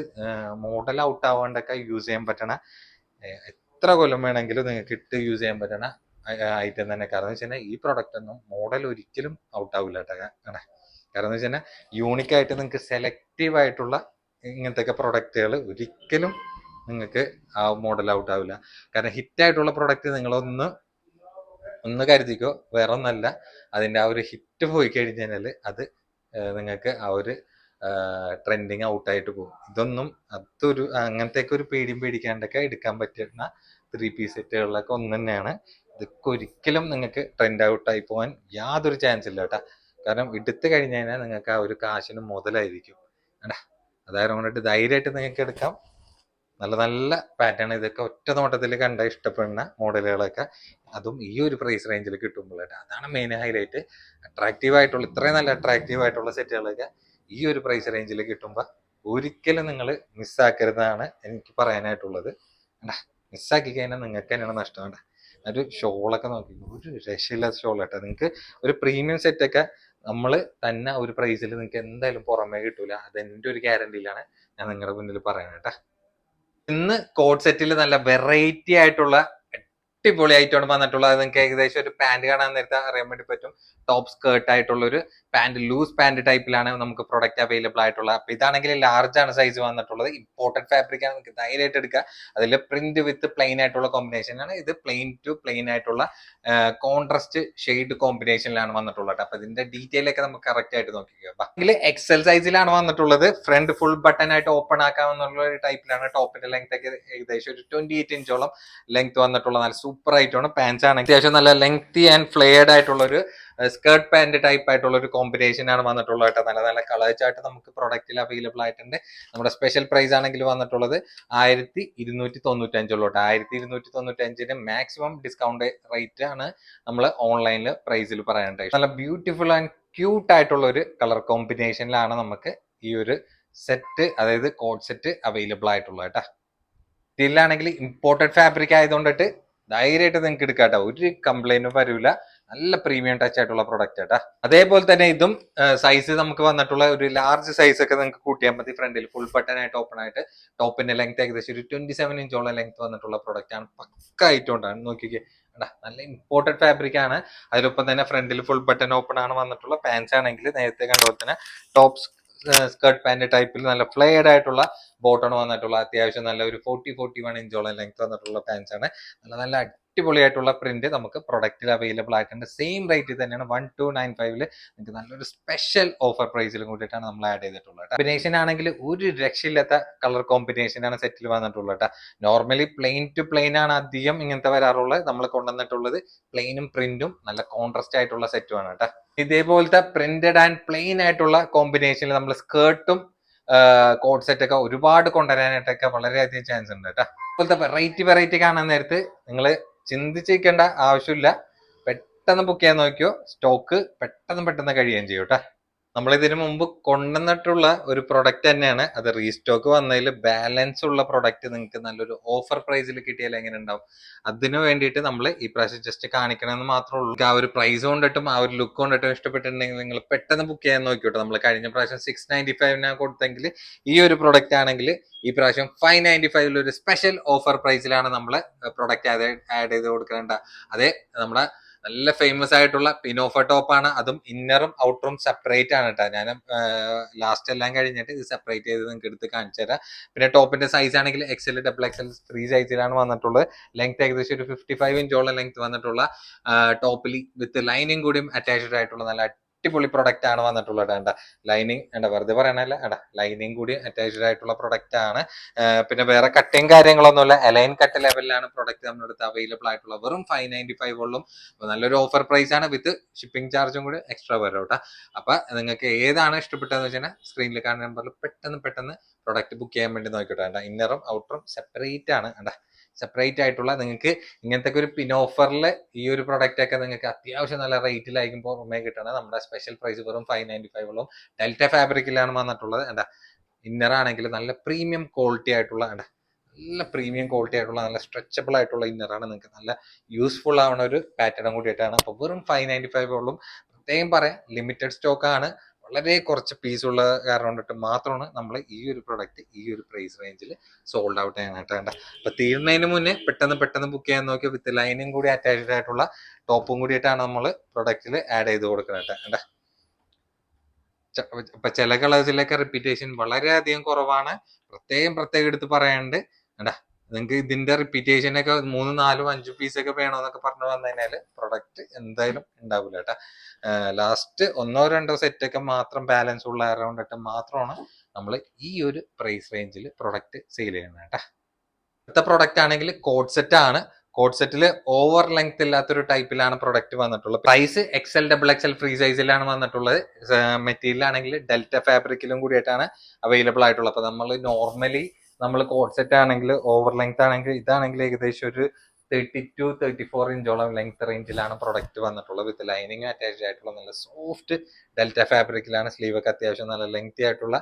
മോഡൽ ഔട്ട് ആവാണ്ടൊക്കെ യൂസ് ചെയ്യാൻ പറ്റണ, എത്ര കൊല്ലം വേണമെങ്കിലും നിങ്ങൾക്ക് ഇട്ട് യൂസ് ചെയ്യാൻ പറ്റണ ഐറ്റം തന്നെ. കാരണം എന്ന് വെച്ച് കഴിഞ്ഞാൽ ഈ പ്രൊഡക്റ്റ് ഒന്നും മോഡൽ ഒരിക്കലും ഔട്ട് ആവില്ല കേട്ടോ. കാരണം എന്ന് വെച്ച് കഴിഞ്ഞാൽ യൂണിക് ആയിട്ട് നിങ്ങൾക്ക് സെലക്റ്റീവ് ആയിട്ടുള്ള ഇങ്ങനത്തെ പ്രൊഡക്റ്റുകൾ ഒരിക്കലും നിങ്ങൾക്ക് ആ മോഡൽ ഔട്ട് ആവില്ല. കാരണം ഹിറ്റായിട്ടുള്ള പ്രൊഡക്റ്റ് ഒന്ന് കരുതിക്കോ, വേറെ ഒന്നല്ല, അതിന്റെ ആ ഒരു ഹിറ്റ് പോയി കഴിഞ്ഞാൽ അത് നിങ്ങൾക്ക് ആ ഒരു ട്രെൻഡിങ് ഔട്ടായിട്ട് പോകും. അങ്ങനത്തെ ഒരു പേടിക്കാണ്ടൊക്കെ എടുക്കാൻ പറ്റുന്ന 3-piece സെറ്റുകളിലൊക്കെ ഒന്ന് തന്നെയാണ്. ഇതൊക്കെ ഒരിക്കലും നിങ്ങൾക്ക് ട്രെൻഡ് ഔട്ടായി പോകാൻ യാതൊരു ചാൻസ് ഇല്ല കേട്ടോ. കാരണം എടുത്തു കഴിഞ്ഞു കഴിഞ്ഞാൽ നിങ്ങൾക്ക് ആ ഒരു കാശിന് മുതലായിരിക്കും. അതായത് കൊണ്ടിട്ട് ധൈര്യമായിട്ട് നിങ്ങൾക്ക് എടുക്കാം. നല്ല പാറ്റേൺ, ഇതൊക്കെ ഒറ്റ നോട്ടത്തിൽ കണ്ട ഇഷ്ടപ്പെടുന്ന മോഡലുകളൊക്കെ അതും ഈ ഒരു പ്രൈസ് റേഞ്ചിൽ കിട്ടുമ്പോഴായിട്ട് അതാണ് മെയിൻ ഹൈലൈറ്റ്. ഇത്രയും നല്ല അട്രാക്റ്റീവ് ആയിട്ടുള്ള സെറ്റുകളൊക്കെ ഈ ഒരു പ്രൈസ് റേഞ്ചിൽ കിട്ടുമ്പോൾ ഒരിക്കലും നിങ്ങൾ മിസ്സാക്കരുതാണ് എനിക്ക് പറയാനായിട്ടുള്ളത്. മിസ്സാക്കി കഴിഞ്ഞാൽ നിങ്ങൾക്ക് തന്നെയാണ് നഷ്ടം. ഒരു ഷോളൊക്കെ നോക്കി ഒരു രക്ഷയില്ലാത്ത ഷോൾ കേട്ടോ. നിങ്ങൾക്ക് ഒരു പ്രീമിയം സെറ്റൊക്കെ നമ്മൾ തന്നെ ഒരു പ്രൈസിൽ നിങ്ങൾക്ക് എന്തായാലും പുറമേ കിട്ടൂല. അതെന്റെ ഒരു ഗ്യാരണ്ടിയിലാണ് ഞാൻ നിങ്ങളുടെ മുന്നിൽ പറയുന്നത് കേട്ടോ. ഇന്ന് കോഡ് സെറ്റിൽ നല്ല വെറൈറ്റി ആയിട്ടുള്ള അടിപൊളി ആയിട്ടാണ് വന്നിട്ടുള്ളത്. നിങ്ങൾക്ക് ഏകദേശം ഒരു പാന്റ് കാണാൻ നേരത്തെ അറിയാൻ വേണ്ടി പറ്റും. ടോപ്പ് സ്കേർട്ട് ആയിട്ടുള്ള ഒരു പാന്റ്, ലൂസ് പാന്റ് ടൈപ്പിലാണ് നമുക്ക് പ്രൊഡക്റ്റ് അവൈലബിൾ ആയിട്ടുള്ളത്. അപ്പൊ ഇതാണെങ്കിൽ ലാർജ് ആണ് സൈസ് വന്നിട്ടുള്ളത്. ഇമ്പോർട്ടന്റ് ഫാബ്രിക് ആണ്, നിങ്ങൾക്ക് ധൈര്യമായിട്ട് എടുക്കുക. അതിൽ പ്രിന്റ് വിത്ത് പ്ലെയിൻ ആയിട്ടുള്ള കോമ്പിനേഷൻ ആണ്. ഇത് പ്ലെയിൻ ടു പ്ലെയിൻ ആയിട്ടുള്ള കോൺട്രാസ്റ്റ് ഷെയ്ഡ് കോമ്പിനേഷനിലാണ് വന്നിട്ടുള്ളത്. അപ്പൊ ഇതിന്റെ ഡീറ്റെയിൽ ഒക്കെ നമുക്ക് കറക്റ്റ് ആയിട്ട് നോക്കിക്കാം. ഇതിൽ XL സൈസിലാണ് വന്നിട്ടുള്ളത്. ഫ്രണ്ട് ഫുൾ ബട്ടൺ ആയിട്ട് ഓപ്പൺ ആക്കാമെന്നുള്ള ഒരു ടൈപ്പിലാണ്. ടോപ്പിന്റെ ലെങ്ത് ഒക്കെ ഏകദേശം ഒരു 28 ഇഞ്ചോളം ലെങ്ത് വന്നിട്ടുള്ള നല്ല സൂപ്പർ ആയിട്ടാണ്. പാൻസ് ആണ് അത്യാവശ്യം നല്ല ലെങ്തി ആൻഡ് ഫ്ലെയർഡ് ആയിട്ടുള്ള ഒരു സ്കേർട്ട് പാന്റ് ടൈപ്പ് ആയിട്ടുള്ള ഒരു കോമ്പിനേഷൻ ആണ് വന്നിട്ടുള്ളത് കേട്ടോ. നല്ല നല്ല കളേഴ്സ് ആയിട്ട് നമുക്ക് പ്രൊഡക്റ്റിൽ അവൈലബിൾ ആയിട്ടുണ്ട്. നമ്മുടെ സ്പെഷ്യൽ പ്രൈസ് ആണെങ്കിൽ വന്നിട്ടുള്ളത് 1295 കേട്ടോ. 1295 മാക്സിമം ഡിസ്കൗണ്ട് റേറ്റ് ആണ് നമ്മൾ ഓൺലൈനിൽ പ്രൈസിൽ പറയാനായിട്ട്. നല്ല ബ്യൂട്ടിഫുൾ ആൻഡ് ക്യൂട്ട് ആയിട്ടുള്ള ഒരു കളർ കോമ്പിനേഷനിലാണ് നമുക്ക് ഈ ഒരു സെറ്റ്, അതായത് കോഡ് സെറ്റ് അവൈലബിൾ ആയിട്ടുള്ളത് കേട്ടോ. ഇതിലാണെങ്കിൽ ഇമ്പോർട്ടഡ് ഫാബ്രിക് ആയതുകൊണ്ടിട്ട് ധൈര്യമായിട്ട് നിങ്ങൾക്ക് എടുക്കാം കേട്ടോ. ഒരു കംപ്ലൈന്റും വരില്ല. നല്ല പ്രീമിയം ടച്ച് ആയിട്ടുള്ള പ്രൊഡക്റ്റ് കേട്ടോ. അതേപോലെ തന്നെ ഇതും സൈസ് നമുക്ക് വന്നിട്ടുള്ള ഒരു ലാർജ് സൈസ് ഒക്കെ നിങ്ങൾക്ക് കൂട്ടിയാൽ മതി. ഫ്രണ്ടിൽ ഫുൾ ബട്ടൺ ആയിട്ട് ഓപ്പൺ ആയിട്ട് ടോപ്പിന്റെ ലെങ്ത് ഏകദേശം ഒരു 27 ഇഞ്ചോളം ലെങ്ത് വന്നിട്ടുള്ള പ്രൊഡക്റ്റ് ആണ്. പക്ക ആയിട്ടുകൊണ്ടാണ് നോക്കിക്കേ. നല്ല ഇമ്പോർട്ടഡ് ഫാബ്രിക് ആണ്. അതിലൊപ്പം തന്നെ ഫ്രണ്ടിൽ ഫുൾ ബട്ടൺ ഓപ്പൺ ആണ് വന്നിട്ടുള്ള. പാൻസ് ആണെങ്കിൽ നേരത്തെ കണ്ടുപോലെ തന്നെ ടോപ്പ് സ്കേർട്ട് പാന്റ് ടൈപ്പിൽ നല്ല ഫ്ലെയർഡ് ആയിട്ടുള്ള ബോട്ടൺ വന്നിട്ടുള്ള അത്യാവശ്യം നല്ല ഒരു 41 ഇഞ്ചോളം ലെങ്ത് വന്നിട്ടുള്ള പാൻസ് ആണ്. നല്ല നല്ല അടിപൊളിയായിട്ടുള്ള പ്രിന്റ് നമുക്ക് പ്രൊഡക്റ്റിൽ അവൈലബിൾ ആയിട്ടുണ്ട്. സെയിം റേറ്റ് തന്നെയാണ് 1295 നിങ്ങൾക്ക് നല്ലൊരു സ്പെഷ്യൽ ഓഫർ പ്രൈസിലും കൂടിയിട്ടാണ് നമ്മൾ ആഡ് ചെയ്തിട്ടുള്ളത്. കോമ്പിനേഷൻ ആണെങ്കിൽ ഒരു രക്ഷയില്ലാത്ത കളർ കോമ്പിനേഷൻ ആണ് സെറ്റിൽ വന്നിട്ടുള്ളത് കേട്ടോ. നോർമലി പ്ലെയിൻ ടു പ്ലെയിൻ ആണ് അധികം ഇങ്ങനത്തെ വരാറുള്ളത്. നമ്മൾ കൊണ്ടുവന്നിട്ടുള്ളത് പ്ലെയിനും പ്രിന്റും നല്ല കോൺട്രാസ്റ്റ് ആയിട്ടുള്ള സെറ്റുമാണ് കേട്ടോ. ഇതേപോലത്തെ പ്രിന്റഡ് ആൻഡ് പ്ലെയിൻ ആയിട്ടുള്ള കോമ്പിനേഷനിൽ നമ്മൾ സ്കേർട്ടും കോഡ് സെറ്റ് ഒക്കെ ഒരുപാട് കൊണ്ടുവരാനായിട്ടൊക്കെ വളരെയധികം ചാൻസ് ഉണ്ട് കേട്ടോ. അതുപോലത്തെ വെറൈറ്റി കാണാൻ നേരത്ത് നിങ്ങൾ ചിന്തിച്ചിരിക്കേണ്ട ആവശ്യമില്ല. പെട്ടെന്ന് ബുക്ക് ചെയ്യാൻ നോക്കിയോ, സ്റ്റോക്ക് പെട്ടെന്ന് കഴിയുകയും ചെയ്യും കേട്ടോ. നമ്മൾ ഇതിനു മുമ്പ് കൊണ്ടുവന്നിട്ടുള്ള ഒരു പ്രൊഡക്റ്റ് തന്നെയാണ്. അത് റീസ്റ്റോക്ക് വന്നതിൽ ബാലൻസ് ഉള്ള പ്രൊഡക്റ്റ് നിങ്ങൾക്ക് നല്ലൊരു ഓഫർ പ്രൈസിൽ കിട്ടിയാൽ എങ്ങനെ ഉണ്ടാവും, അതിനു വേണ്ടിയിട്ട് നമ്മൾ ഈ പ്രാവശ്യം ജസ്റ്റ് കാണിക്കണമെന്ന് മാത്രമേ ഉള്ളൂ. ആ ഒരു പ്രൈസ് കൊണ്ടിട്ടും ആ ഒരു ലുക്ക് കൊണ്ടിട്ടും ഇഷ്ടപ്പെട്ടിട്ടുണ്ടെങ്കിൽ നിങ്ങൾ പെട്ടെന്ന് ബുക്ക് ചെയ്യാൻ നോക്കിയോട്ടോ. നമ്മൾ കഴിഞ്ഞ പ്രാവശ്യം 695 കൊടുത്തെങ്കിൽ ഈ ഒരു പ്രൊഡക്റ്റ് ആണെങ്കിൽ ഈ പ്രാവശ്യം 595 ഒരു സ്പെഷ്യൽ ഓഫർ പ്രൈസിലാണ് നമ്മൾ പ്രൊഡക്റ്റ് ആഡ് ചെയ്ത് കൊടുക്കേണ്ട. അതെ, നമ്മുടെ നല്ല ഫേമസ് ആയിട്ടുള്ള പിനോഫ ടോപ്പ് ആണ്. അതും ഇന്നറും ഔട്ടറും സെപ്പറേറ്റ് ആണ് കേട്ടോ. ഞാൻ ലാസ്റ്റ് എല്ലാം കഴിഞ്ഞിട്ട് ഇത് സെപ്പറേറ്റ് ചെയ്ത് നിങ്ങൾക്ക് എടുത്ത് കാണിച്ചു തരാം. പിന്നെ ടോപ്പിന്റെ സൈസ് ആണെങ്കിൽ XL, XXL, 3 സൈസിലാണ് വന്നിട്ടുള്ളത്. ലെങ്ത് ഏകദേശം ഒരു 55 ഇഞ്ചോളം ലെങ്ത് വന്നിട്ടുള്ള ടോപ്പിൽ വിത്ത് ലൈനിങ് കൂടിയും അറ്റാച്ച്ഡ് ആയിട്ടുള്ള നല്ല അടിപൊളി പ്രൊഡക്റ്റ് ആണ് വന്നിട്ടുള്ളത്. വേണ്ട ലൈനിങ് വെറുതെ പറയണല്ല, ലൈനിങ് കൂടി അറ്റാച്ച്ഡ് ആയിട്ടുള്ള പ്രൊഡക്റ്റ് ആണ്. പിന്നെ വേറെ കട്ടിങ് കാര്യങ്ങളൊന്നുമില്ല. അലൈൻ കട്ട് ലെവലിലാണ് പ്രൊഡക്റ്റ് നമ്മുടെ അടുത്ത് അവൈലബിൾ ആയിട്ടുള്ളത്. വെറും 595 ഉള്ളും നല്ലൊരു ഓഫർ പ്രൈസ് ആണ്. വിത്ത് ഷിപ്പിംഗ് ചാർജും കൂടി എക്സ്ട്രാ വരും കേട്ടോ. അപ്പൊ നിങ്ങൾക്ക് ഏതാണ് ഇഷ്ടപ്പെട്ടതെന്ന് വെച്ചാൽ സ്ക്രീനിൽ കാണുന്ന നമ്പറിൽ പെട്ടെന്ന് പ്രൊഡക്റ്റ് ബുക്ക് ചെയ്യാൻ വേണ്ടി നോക്കിയിട്ട്. ഇന്നറും ഔട്ടറും സെപ്പറേറ്റ് ആണ്. സെപ്പറേറ്റ് ആയിട്ടുള്ള നിങ്ങൾക്ക് ഇങ്ങനത്തെ ഒരു പിൻ ഓഫറിൽ ഈ ഒരു പ്രൊഡക്റ്റ് ഒക്കെ നിങ്ങൾക്ക് അത്യാവശ്യം നല്ല റേറ്റിലായിരിക്കും പുറമേ കിട്ടണം. നമ്മുടെ സ്പെഷ്യൽ പ്രൈസ് വെറും 595 ഉള്ളും ഡെൽറ്റ ഫാബ്രിക്കിലാണ് വന്നിട്ടുള്ളത്. ഇന്നർ ആണെങ്കിൽ നല്ല പ്രീമിയം ക്വാളിറ്റി ആയിട്ടുള്ള നല്ല സ്ട്രെച്ചബിൾ ആയിട്ടുള്ള ഇന്നറാണ്. നിങ്ങൾക്ക് നല്ല യൂസ്ഫുൾ ആവുന്ന ഒരു പാറ്റേണും കൂടിയിട്ടാണ്. അപ്പോൾ വെറും 595 ഉള്ളും. പ്രത്യേകം പറയാം, ലിമിറ്റഡ് സ്റ്റോക്ക് ആണ്. വളരെ കുറച്ച് പീസ് ഉള്ള കാരണം കൊണ്ടിട്ട് മാത്രമാണ് നമ്മൾ ഈ ഒരു പ്രൊഡക്റ്റ് ഈ ഒരു പ്രൈസ് റേഞ്ചിൽ സോൾഡ് ഔട്ട് ചെയ്യാനായിട്ട് വേണ്ട. അപ്പൊ തീരുന്നതിന് മുന്നേ പെട്ടെന്ന് ബുക്ക് ചെയ്യാൻ നോക്കി. വിത്ത് ലൈനും കൂടി അറ്റാച്ച്ഡ് ആയിട്ടുള്ള ടോപ്പും കൂടിയിട്ടാണ് നമ്മൾ പ്രൊഡക്റ്റിൽ ആഡ് ചെയ്ത് കൊടുക്കുന്നത്. ഇപ്പൊ ചില കളേഴ്സിലൊക്കെ റിപ്പീറ്റേഷൻ വളരെയധികം കുറവാണ്. പ്രത്യേകം എടുത്ത് പറയാണ്ട്. നിങ്ങൾക്ക് ഇതിന്റെ റിപ്പീറ്റേഷൻ ഒക്കെ 3, 4, 5 പീസൊക്കെ വേണമെന്നൊക്കെ പറഞ്ഞു വന്നു കഴിഞ്ഞാൽ പ്രൊഡക്റ്റ് എന്തായാലും ഉണ്ടാവില്ല കേട്ടോ. ലാസ്റ്റ് 1, 2 സെറ്റ് ഒക്കെ മാത്രം ബാലൻസ് ഉള്ള അറൗണ്ട് മാത്രമാണ് നമ്മൾ ഈ ഒരു പ്രൈസ് റേഞ്ചിൽ പ്രൊഡക്റ്റ് സെയിൽ ചെയ്യുന്നത് കേട്ടോ. അടുത്ത പ്രൊഡക്റ്റ് ആണെങ്കിൽ കോഡ് സെറ്റ് ആണ്. കോഡ് സെറ്റിൽ ഓവർ ലെങ്ത് ഇല്ലാത്തൊരു ടൈപ്പിലാണ് പ്രൊഡക്റ്റ് വന്നിട്ടുള്ളത്. സൈസ് XL, XXL ഫ്രീ സൈസിലാണ് വന്നിട്ടുള്ളത്. മെറ്റീരിയൽ ആണെങ്കിൽ ഡെൽറ്റ ഫാബ്രിക്കിലും കൂടിയിട്ടാണ് അവൈലബിൾ ആയിട്ടുള്ളത്. അപ്പൊ നമ്മൾ കോഡ് സെറ്റ് ആണെങ്കിൽ ഓവർ ലെങ്ത് ആണെങ്കിൽ ഇതാണെങ്കിൽ ഏകദേശം ഒരു 32-34 ഇഞ്ചോളം ലെങ്ത് റേഞ്ചിലാണ് പ്രൊഡക്റ്റ് വന്നിട്ടുള്ളത്. വിത്ത് ലൈനിങ് അറ്റാച്ച്ഡ് ആയിട്ടുള്ള നല്ല സോഫ്റ്റ് ഡെൽറ്റ ഫാബ്രിക്കിലാണ്. സ്ലീവ് ഒക്കെ അത്യാവശ്യം നല്ല ലെങ്തി ആയിട്ടുള്ള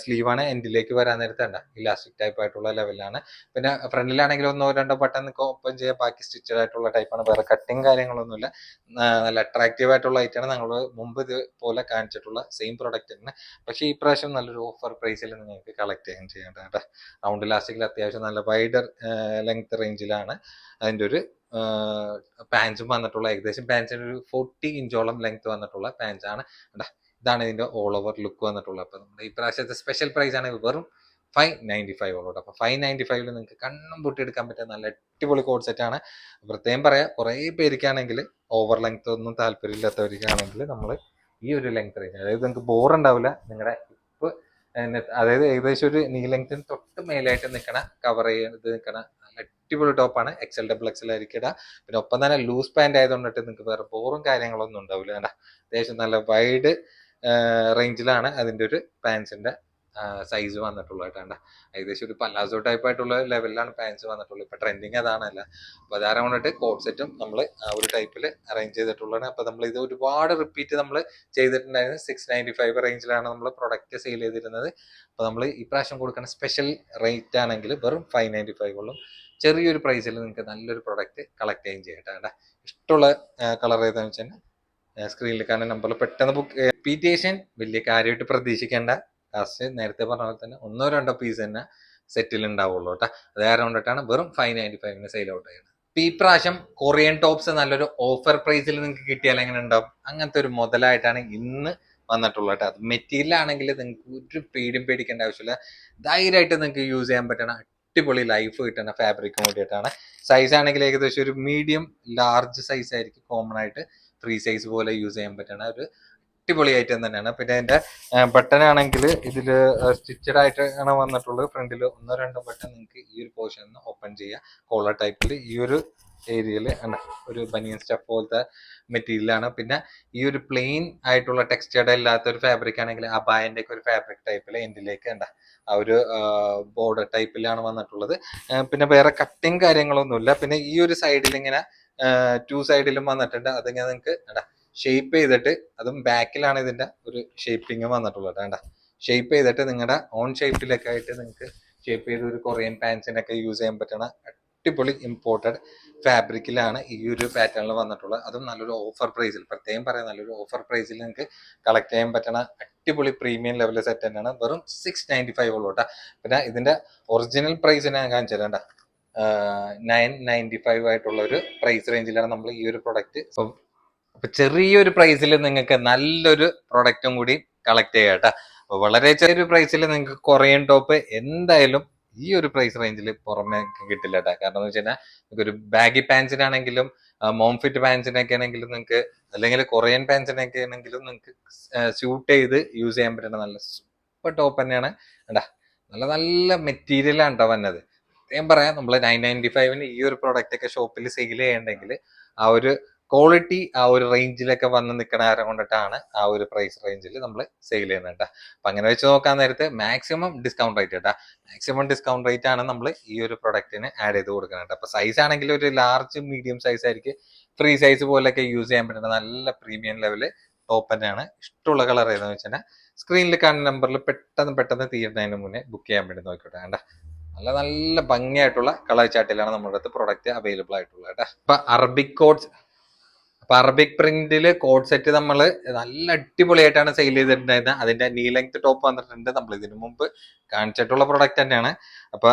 സ്ലീവാണ്. എൻഡിലേക്ക് വരാൻ നേരത്തെ ഇലാസ്റ്റിക് ടൈപ്പ് ആയിട്ടുള്ള ലെവലാണ്. പിന്നെ ഫ്രണ്ടിലാണെങ്കിൽ 1, 2 ബട്ടൺ ഓപ്പൺ ചെയ്യാൻ, ബാക്കി സ്റ്റിച്ചഡ് ആയിട്ടുള്ള ടൈപ്പാണ്. വേറെ കട്ടിങ് കാര്യങ്ങളൊന്നുമില്ല. നല്ല അട്രാക്റ്റീവ് ആയിട്ടുള്ള ഐറ്റാണ്. ഞങ്ങൾ മുമ്പ് ഇതുപോലെ കാണിച്ചിട്ടുള്ള സെയിം പ്രൊഡക്റ്റ് തന്നെ. പക്ഷേ ഈ പ്രാവശ്യം നല്ലൊരു ഓഫർ പ്രൈസിൽ നിങ്ങൾക്ക് കളക്ട് ചെയ്യാൻ കേട്ടോ. റൗണ്ട് ഇലാസ്റ്റിക്കിൽ അത്യാവശ്യം നല്ല വൈഡർ ലെങ്ത് റേഞ്ചിലാണ് അതിൻ്റെ ഒരു പാൻസും വന്നിട്ടുള്ള. ഏകദേശം പാൻസിന് ഒരു 40 ഇഞ്ചോളം ലെങ്ത് വന്നിട്ടുള്ള പാൻസ് ആണ്. ഇതാണ് ഇതിന്റെ ഓൾ ഓവർ ലുക്ക് വന്നിട്ടുള്ളത്. അപ്പൊ നമ്മുടെ ഈ പ്രാവശ്യത്തെ സ്പെഷ്യൽ പ്രൈസ് ആണ് വെറും 595 ഉള്ളൂ. അപ്പൊ 595 നിങ്ങൾക്ക് കണ്ണും പൊട്ടിയെടുക്കാൻ പറ്റിയ നല്ല അടിപൊളി കോഡ് സെറ്റ് ആണ്. പ്രത്യേകം പറയാം, കുറെ പേർക്കാണെങ്കിൽ ഓവർ ലെങ്ത് ഒന്നും താല്പര്യമില്ലാത്തവർക്കാണെങ്കിൽ നമ്മൾ ഈ ഒരു ലെങ്ത് റേഞ്ച്, അതായത് നിങ്ങൾക്ക് ബോർ ഉണ്ടാവില്ല. നിങ്ങളുടെ ഹിപ്പ് അതായത് ഏകദേശം ഒരു നീ ലെങ്ത്തിന് തൊട്ട് മേലായിട്ട് നിൽക്കണ കവർ ചെയ്ത് നിൽക്കണ നല്ല അടിപൊളി ടോപ്പാണ്. എക്സൽ ഡബിൾ എക്സൽ ആയിരിക്കും ഇടാം. പിന്നെ ഒപ്പം തന്നെ ലൂസ് പാന്റ് ആയതുകൊണ്ടിട്ട് നിങ്ങൾക്ക് വേറെ ബോറും കാര്യങ്ങളൊന്നും ഉണ്ടാവില്ല. കേട്ടാ അത്യാവശ്യം നല്ല വൈഡ് റേഞ്ചിലാണ് അതിന്റെ ഒരു പാൻസിന്റെ സൈസ് വന്നിട്ടുള്ളത് കേട്ടാ. ഏകദേശം ഒരു പലാസോ ടൈപ്പ് ആയിട്ടുള്ള ലെവലിലാണ് പാൻസ് വന്നിട്ടുള്ളത്. ഇപ്പൊ ട്രെൻഡിങ് അതാണല്ല. അപ്പൊ അതാരം കൊണ്ടിട്ട് കോഡ് സെറ്റും നമ്മൾ ആ ഒരു ടൈപ്പിൽ അറേഞ്ച് ചെയ്തിട്ടുള്ളതാണ്. അപ്പൊ നമ്മൾ ഇത് ഒരുപാട് റിപ്പീറ്റ് നമ്മൾ ചെയ്തിട്ടുണ്ടായിരുന്നു. 695 റേഞ്ചിലാണ് നമ്മൾ പ്രൊഡക്റ്റ് സെയിൽ ചെയ്തിരുന്നത്. അപ്പൊ നമ്മൾ ഈ പ്രാവശ്യം കൊടുക്കുന്ന സ്പെഷ്യൽ റേറ്റ് ആണെങ്കിൽ വെറും 595 ഉള്ളൂ. ചെറിയൊരു പ്രൈസിൽ നിങ്ങൾക്ക് നല്ലൊരു പ്രൊഡക്റ്റ് കളക്ട് ചെയ്യുകയും ചെയ്യട്ടെ. കേട്ടാ ഇഷ്ടമുള്ള കളർ ഏതാണെന്ന് വെച്ചാൽ സ്ക്രീനിൽ കാണുന്ന നമ്പറിൽ പെട്ടെന്ന് ബുക്ക്. റിപ്പീറ്റേഷൻ വലിയ കാര്യമായിട്ട് പ്രതീക്ഷിക്കേണ്ട. ലാസ്റ്റ് നേരത്തെ പറഞ്ഞ പോലെ തന്നെ 1-2 പീസ് തന്നെ സെറ്റിൽ ഉണ്ടാവുള്ളൂ കേട്ടോ. അത് കാരണം കൊണ്ടിട്ടാണ് വെറും 595 സെയിൽ ഔട്ട് ചെയ്യുന്നത്. ഈ പ്രാവശ്യം കൊറിയൻ ടോപ്സ് നല്ലൊരു ഓഫർ പ്രൈസിൽ നിങ്ങൾക്ക് കിട്ടിയാൽ എങ്ങനെ ഉണ്ടാവും? അങ്ങനത്തെ ഒരു മുതലായിട്ടാണ് ഇന്ന് വന്നിട്ടുള്ളത് കേട്ടോ. അത് മെറ്റീരിയൽ ആണെങ്കിൽ നിങ്ങൾക്ക് ഒരു പേടിയും പേടിക്കേണ്ട ആവശ്യമില്ല. ധൈര്യമായിട്ട് നിങ്ങൾക്ക് യൂസ് ചെയ്യാൻ പറ്റണ അടിപൊളി ലൈഫ് കിട്ടുന്ന ഫാബ്രിക്കും കൂടിയിട്ടാണ്. സൈസ് ആണെങ്കിൽ ഏകദേശം ഒരു മീഡിയം ലാർജ് സൈസ് ആയിരിക്കും. കോമൺ ആയിട്ട് 3 സൈസ് പോലെ യൂസ് ചെയ്യാൻ പറ്റണ ഒരു അടിപൊളി ഐറ്റം തന്നെയാണ്. പിന്നെ അതിന്റെ ബട്ടൺ ആണെങ്കിൽ ഇതില് സ്റ്റിച്ചഡ് ആയിട്ട് ആണ് വന്നിട്ടുള്ളത്. ഫ്രണ്ടിൽ 1-2 ബട്ടൺ നിങ്ങൾക്ക് ഈ ഒരു പോർഷൻ ഓപ്പൺ ചെയ്യാം. കോളർ ടൈപ്പിൽ ഈ ഒരു ഏരിയയിൽ ഒരു ബനിയൻ സ്റ്റഫ് പോലത്തെ മെറ്റീരിയലാണ്. പിന്നെ ഈ ഒരു പ്ലെയിൻ ആയിട്ടുള്ള ടെക്സ്റ്റേർഡ് അല്ലാത്ത ഒരു ഫാബ്രിക് ആണെങ്കിൽ അബായന്റെ ഒക്കെ ഒരു ഫാബ്രിക് ടൈപ്പിൽ എൻഡിലേക്ക് ആ ഒരു ബോർഡർ ടൈപ്പിലാണ് വന്നിട്ടുള്ളത്. പിന്നെ വേറെ കട്ടിങ് കാര്യങ്ങളൊന്നുമില്ല. പിന്നെ ഈ ഒരു സൈഡിൽ ഇങ്ങനെ 2 സൈഡിലും വന്നിട്ടുണ്ട്. അതിങ്ങനെ നിങ്ങൾക്ക് ഷേപ്പ് ചെയ്തിട്ട്, അതും ബാക്കിലാണ് ഇതിന്റെ ഒരു ഷേപ്പിംഗ് വന്നിട്ടുള്ളത്. വേണ്ട ഷേപ്പ് ചെയ്തിട്ട് നിങ്ങളുടെ ഓൺ ഷേപ്പിലൊക്കെ ആയിട്ട് നിങ്ങൾക്ക് ഷേപ്പ് ചെയ്ത് ഒരു കൊറിയൻ പാൻസിനൊക്കെ യൂസ് ചെയ്യാൻ പറ്റുന്ന അടിപൊളി ഇമ്പോർട്ടഡ് ഫാബ്രിക്കിലാണ് ഈ ഒരു പാറ്റേണിൽ വന്നിട്ടുള്ളത്. അതും നല്ലൊരു ഓഫർ പ്രൈസിൽ, പ്രത്യേകം പറയാം, നല്ലൊരു ഓഫർ പ്രൈസിൽ നിങ്ങൾക്ക് കളക്ട് ചെയ്യാൻ പറ്റുന്ന അടിപൊളി പ്രീമിയം ലെവൽ സെറ്റ് തന്നെയാണ്. വെറും 695 ഉള്ളൂ കേട്ടോ. പിന്നെ ഇതിന്റെ ഒറിജിനൽ പ്രൈസ് ഞാൻ കാണിച്ചു തരാം. 995 ആയിട്ടുള്ള ഒരു പ്രൈസ് റേഞ്ചിലാണ് നമ്മൾ ഈ ഒരു പ്രൊഡക്റ്റ്. അപ്പൊ ചെറിയൊരു പ്രൈസിൽ നിങ്ങൾക്ക് നല്ലൊരു പ്രൊഡക്റ്റും കൂടി കളക്ട് ചെയ്യാം കേട്ടോ. അപ്പൊ വളരെ ചെറിയൊരു പ്രൈസിൽ നിങ്ങൾക്ക് കൊറിയൻ ടോപ്പ് എന്തായാലും ഈ ഒരു പ്രൈസ് റേഞ്ചിൽ പുറമെ കിട്ടില്ല കേട്ടോ. കാരണം എന്ന് വെച്ച് കഴിഞ്ഞാൽ നിങ്ങൾക്ക് ഒരു ബാഗി പാൻസിനാണെങ്കിലും മോം ഫിറ്റ് പാൻസിനൊക്കെ ആണെങ്കിലും നിങ്ങൾക്ക്, അല്ലെങ്കിൽ കൊറിയൻ പാൻസിനൊക്കെ ആണെങ്കിലും നിങ്ങൾക്ക് സ്യൂട്ട് ചെയ്ത് യൂസ് ചെയ്യാൻ പറ്റുന്ന നല്ല സൂപ്പർ ടോപ്പ് തന്നെയാണ് കേട്ടാ. നല്ല നല്ല മെറ്റീരിയലാണ് കേട്ടോ വന്നത്. ഞാൻ പറയാം, നമ്മൾ 995 ഈ ഒരു പ്രൊഡക്റ്റ് ഒക്കെ ഷോപ്പിൽ സെയിൽ ചെയ്യണമെങ്കിൽ ആ ഒരു ക്വാളിറ്റി ആ ഒരു റേഞ്ചിലൊക്കെ വന്ന് നിൽക്കണ ആരം കൊണ്ടിട്ടാണ് ആ ഒരു പ്രൈസ് റേഞ്ചിൽ നമ്മൾ സെയിൽ ചെയ്യുന്നത് കേട്ടോ. അപ്പൊ അങ്ങനെ വെച്ച് നോക്കാൻ നേരത്ത് മാക്സിമം ഡിസ്കൗണ്ട് റേറ്റ് കേട്ടോ. മാക്സിമം ഡിസ്കൗണ്ട് റേറ്റ് ആണ് നമ്മൾ ഈ ഒരു പ്രൊഡക്റ്റിന് ആഡ് ചെയ്ത് കൊടുക്കുന്നത് കേട്ടോ. അപ്പൊ സൈസ് ആണെങ്കിൽ ഒരു ലാർജ് മീഡിയം സൈസ് ആയിരിക്കും. ഫ്രീ സൈസ് പോലെയൊക്കെ യൂസ് ചെയ്യാൻ പറ്റുന്ന നല്ല പ്രീമിയം ലെവല് ടോപ്പ് തന്നെയാണ്. ഇഷ്ടമുള്ള കളർ ഏതെന്ന് വെച്ചാൽ സ്ക്രീനിൽ കാണുന്ന നമ്പറിൽ പെട്ടെന്ന് തീരുന്നതിന് മുന്നേ ബുക്ക് ചെയ്യാൻ വേണ്ടി നോക്കിക്കോട്ടെ കേട്ടോ. നല്ല നല്ല ഭംഗിയായിട്ടുള്ള കളർ ചാർട്ടിലാണ് നമ്മുടെ അടുത്ത് പ്രൊഡക്റ്റ് അവൈലബിൾ ആയിട്ടുള്ളത് കേട്ടോ. അപ്പൊ അറബിക് കോഡ്സ്, അപ്പൊ അറബിക് പ്രിന്റില് കോഡ് സെറ്റ് നമ്മൾ നല്ല അടിപൊളിയായിട്ടാണ് സെയിൽ ചെയ്തിട്ടുണ്ടായിരുന്നത്. അതിന്റെ നീ ലെങ്ത് ടോപ്പ് വന്നിട്ടുണ്ട്. നമ്മൾ ഇതിനു മുമ്പ് കാണിച്ചിട്ടുള്ള പ്രൊഡക്റ്റ് തന്നെയാണ്. അപ്പൊ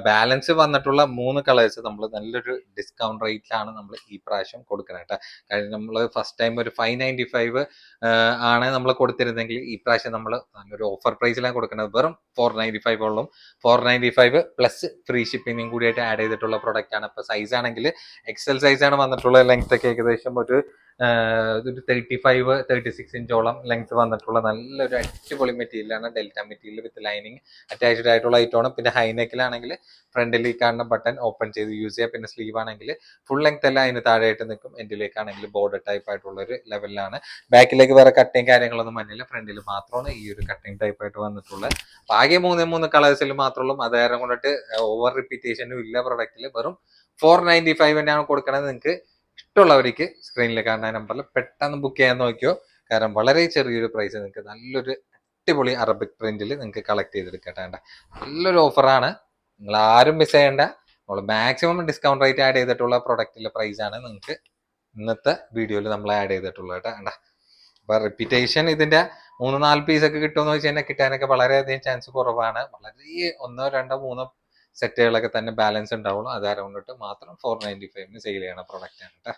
ബാലൻസ് വന്നിട്ടുള്ള 3 കളേഴ്സ് നമ്മൾ നല്ലൊരു ഡിസ്കൗണ്ട് റേറ്റിലാണ് നമ്മൾ ഈ പ്രാവശ്യം കൊടുക്കുന്നത് കേട്ടോ. കാരണം നമ്മൾ ഫസ്റ്റ് ടൈം ഒരു 595 ആണ് നമ്മൾ കൊടുത്തിരുന്നെങ്കിൽ ഈ പ്രാവശ്യം നമ്മൾ നല്ലൊരു ഓഫർ പ്രൈസിലാണ് കൊടുക്കുന്നത്. വെറും 495 ഉള്ളൂ. 495 പ്ലസ് ഫ്രീ ഷിപ്പിംഗും കൂടിയായിട്ട് ആഡ് ചെയ്തിട്ടുള്ള പ്രൊഡക്റ്റ് ആണ്. ഇപ്പൊ സൈസ് ആണെങ്കിൽ എക്സൽ സൈസ് ആണ് വന്നിട്ടുള്ളത്. ലെങ്ത് ഒക്കെ ഏകദേശം ഒരു 35-36 ഇഞ്ചോളം ലെങ്ത് വന്നിട്ടുള്ള നല്ലൊരു അടിപൊളി മെറ്റീരിയലാണ്. Delta material with lining attached ആയിട്ടുള്ള ഐറ്റമാണ്. പിന്നെ ഹൈനെക്കിലാണെങ്കിൽ ഫ്രണ്ടിൽ ഈ കാണുന്ന ബട്ടൺ ഓപ്പൺ ചെയ്ത് യൂസ് ചെയ്യാം. പിന്നെ സ്ലീവ് ആണെങ്കിൽ ഫുൾ ലെങ്ത് എല്ലാം അതിന് താഴെയായിട്ട് നിൽക്കും. എൻഡിലേക്കാണെങ്കിൽ ബോർഡർ ടൈപ്പ് ആയിട്ടുള്ള ഒരു ലെവലിലാണ്. ബാക്കിലേക്ക് വേറെ കട്ടിങ് കാര്യങ്ങളൊന്നും വന്നില്ല. ഫ്രണ്ടിൽ മാത്രമാണ് ഈ ഒരു കട്ടിങ് ടൈപ്പ് ആയിട്ട് വന്നിട്ടുള്ളത്. ആകെ 3 കളേഴ്സിൽ മാത്രമുള്ളൂ. അത് കാരണം കൊണ്ടിട്ട് ഓവർ റിപ്പീറ്റേഷനും ഇല്ല പ്രൊഡക്റ്റിൽ. വെറും 495 തന്നെയാണ് കൊടുക്കണത്. നിങ്ങൾക്ക് ഇഷ്ടമുള്ളവർക്ക് സ്ക്രീനിൽ കാണുന്ന നമ്പറിൽ പെട്ടെന്ന് ബുക്ക് ചെയ്യാൻ നോക്കിയോ. കാരണം വളരെ ചെറിയൊരു പ്രൈസ് നിങ്ങൾക്ക് നല്ലൊരു അടിപൊളി അറബിക് പ്രിന്റിൽ നിങ്ങൾക്ക് കളക്ട് ചെയ്തെടുക്കട്ടെ. നല്ലൊരു ഓഫറാണ്, നിങ്ങൾ ആരും മിസ് ചെയ്യേണ്ട. നമ്മൾ മാക്സിമം ഡിസ്കൗണ്ട് റേറ്റ് ആഡ് ചെയ്തിട്ടുള്ള പ്രൊഡക്റ്റിന്റെ പ്രൈസ് ആണ് നിങ്ങൾക്ക് ഇന്നത്തെ വീഡിയോയിൽ നമ്മൾ ആഡ് ചെയ്തിട്ടുള്ളത് കേട്ടോ. അപ്പൊ റിപ്പീറ്റേഷൻ ഇതിന്റെ 3-4 പീസൊക്കെ കിട്ടുമെന്ന് വെച്ച് കഴിഞ്ഞാൽ കിട്ടാനൊക്കെ വളരെയധികം ചാൻസ് കുറവാണ്. വളരെ 1-2-3 സെറ്റുകളൊക്കെ തന്നെ ബാലൻസ് ഉണ്ടാവുള്ളൂ. അത് അറൗണ്ടിട്ട് മാത്രം 495 സെയിൽ ചെയ്യണ പ്രൊഡക്റ്റ് ആണ് കേട്ടോ.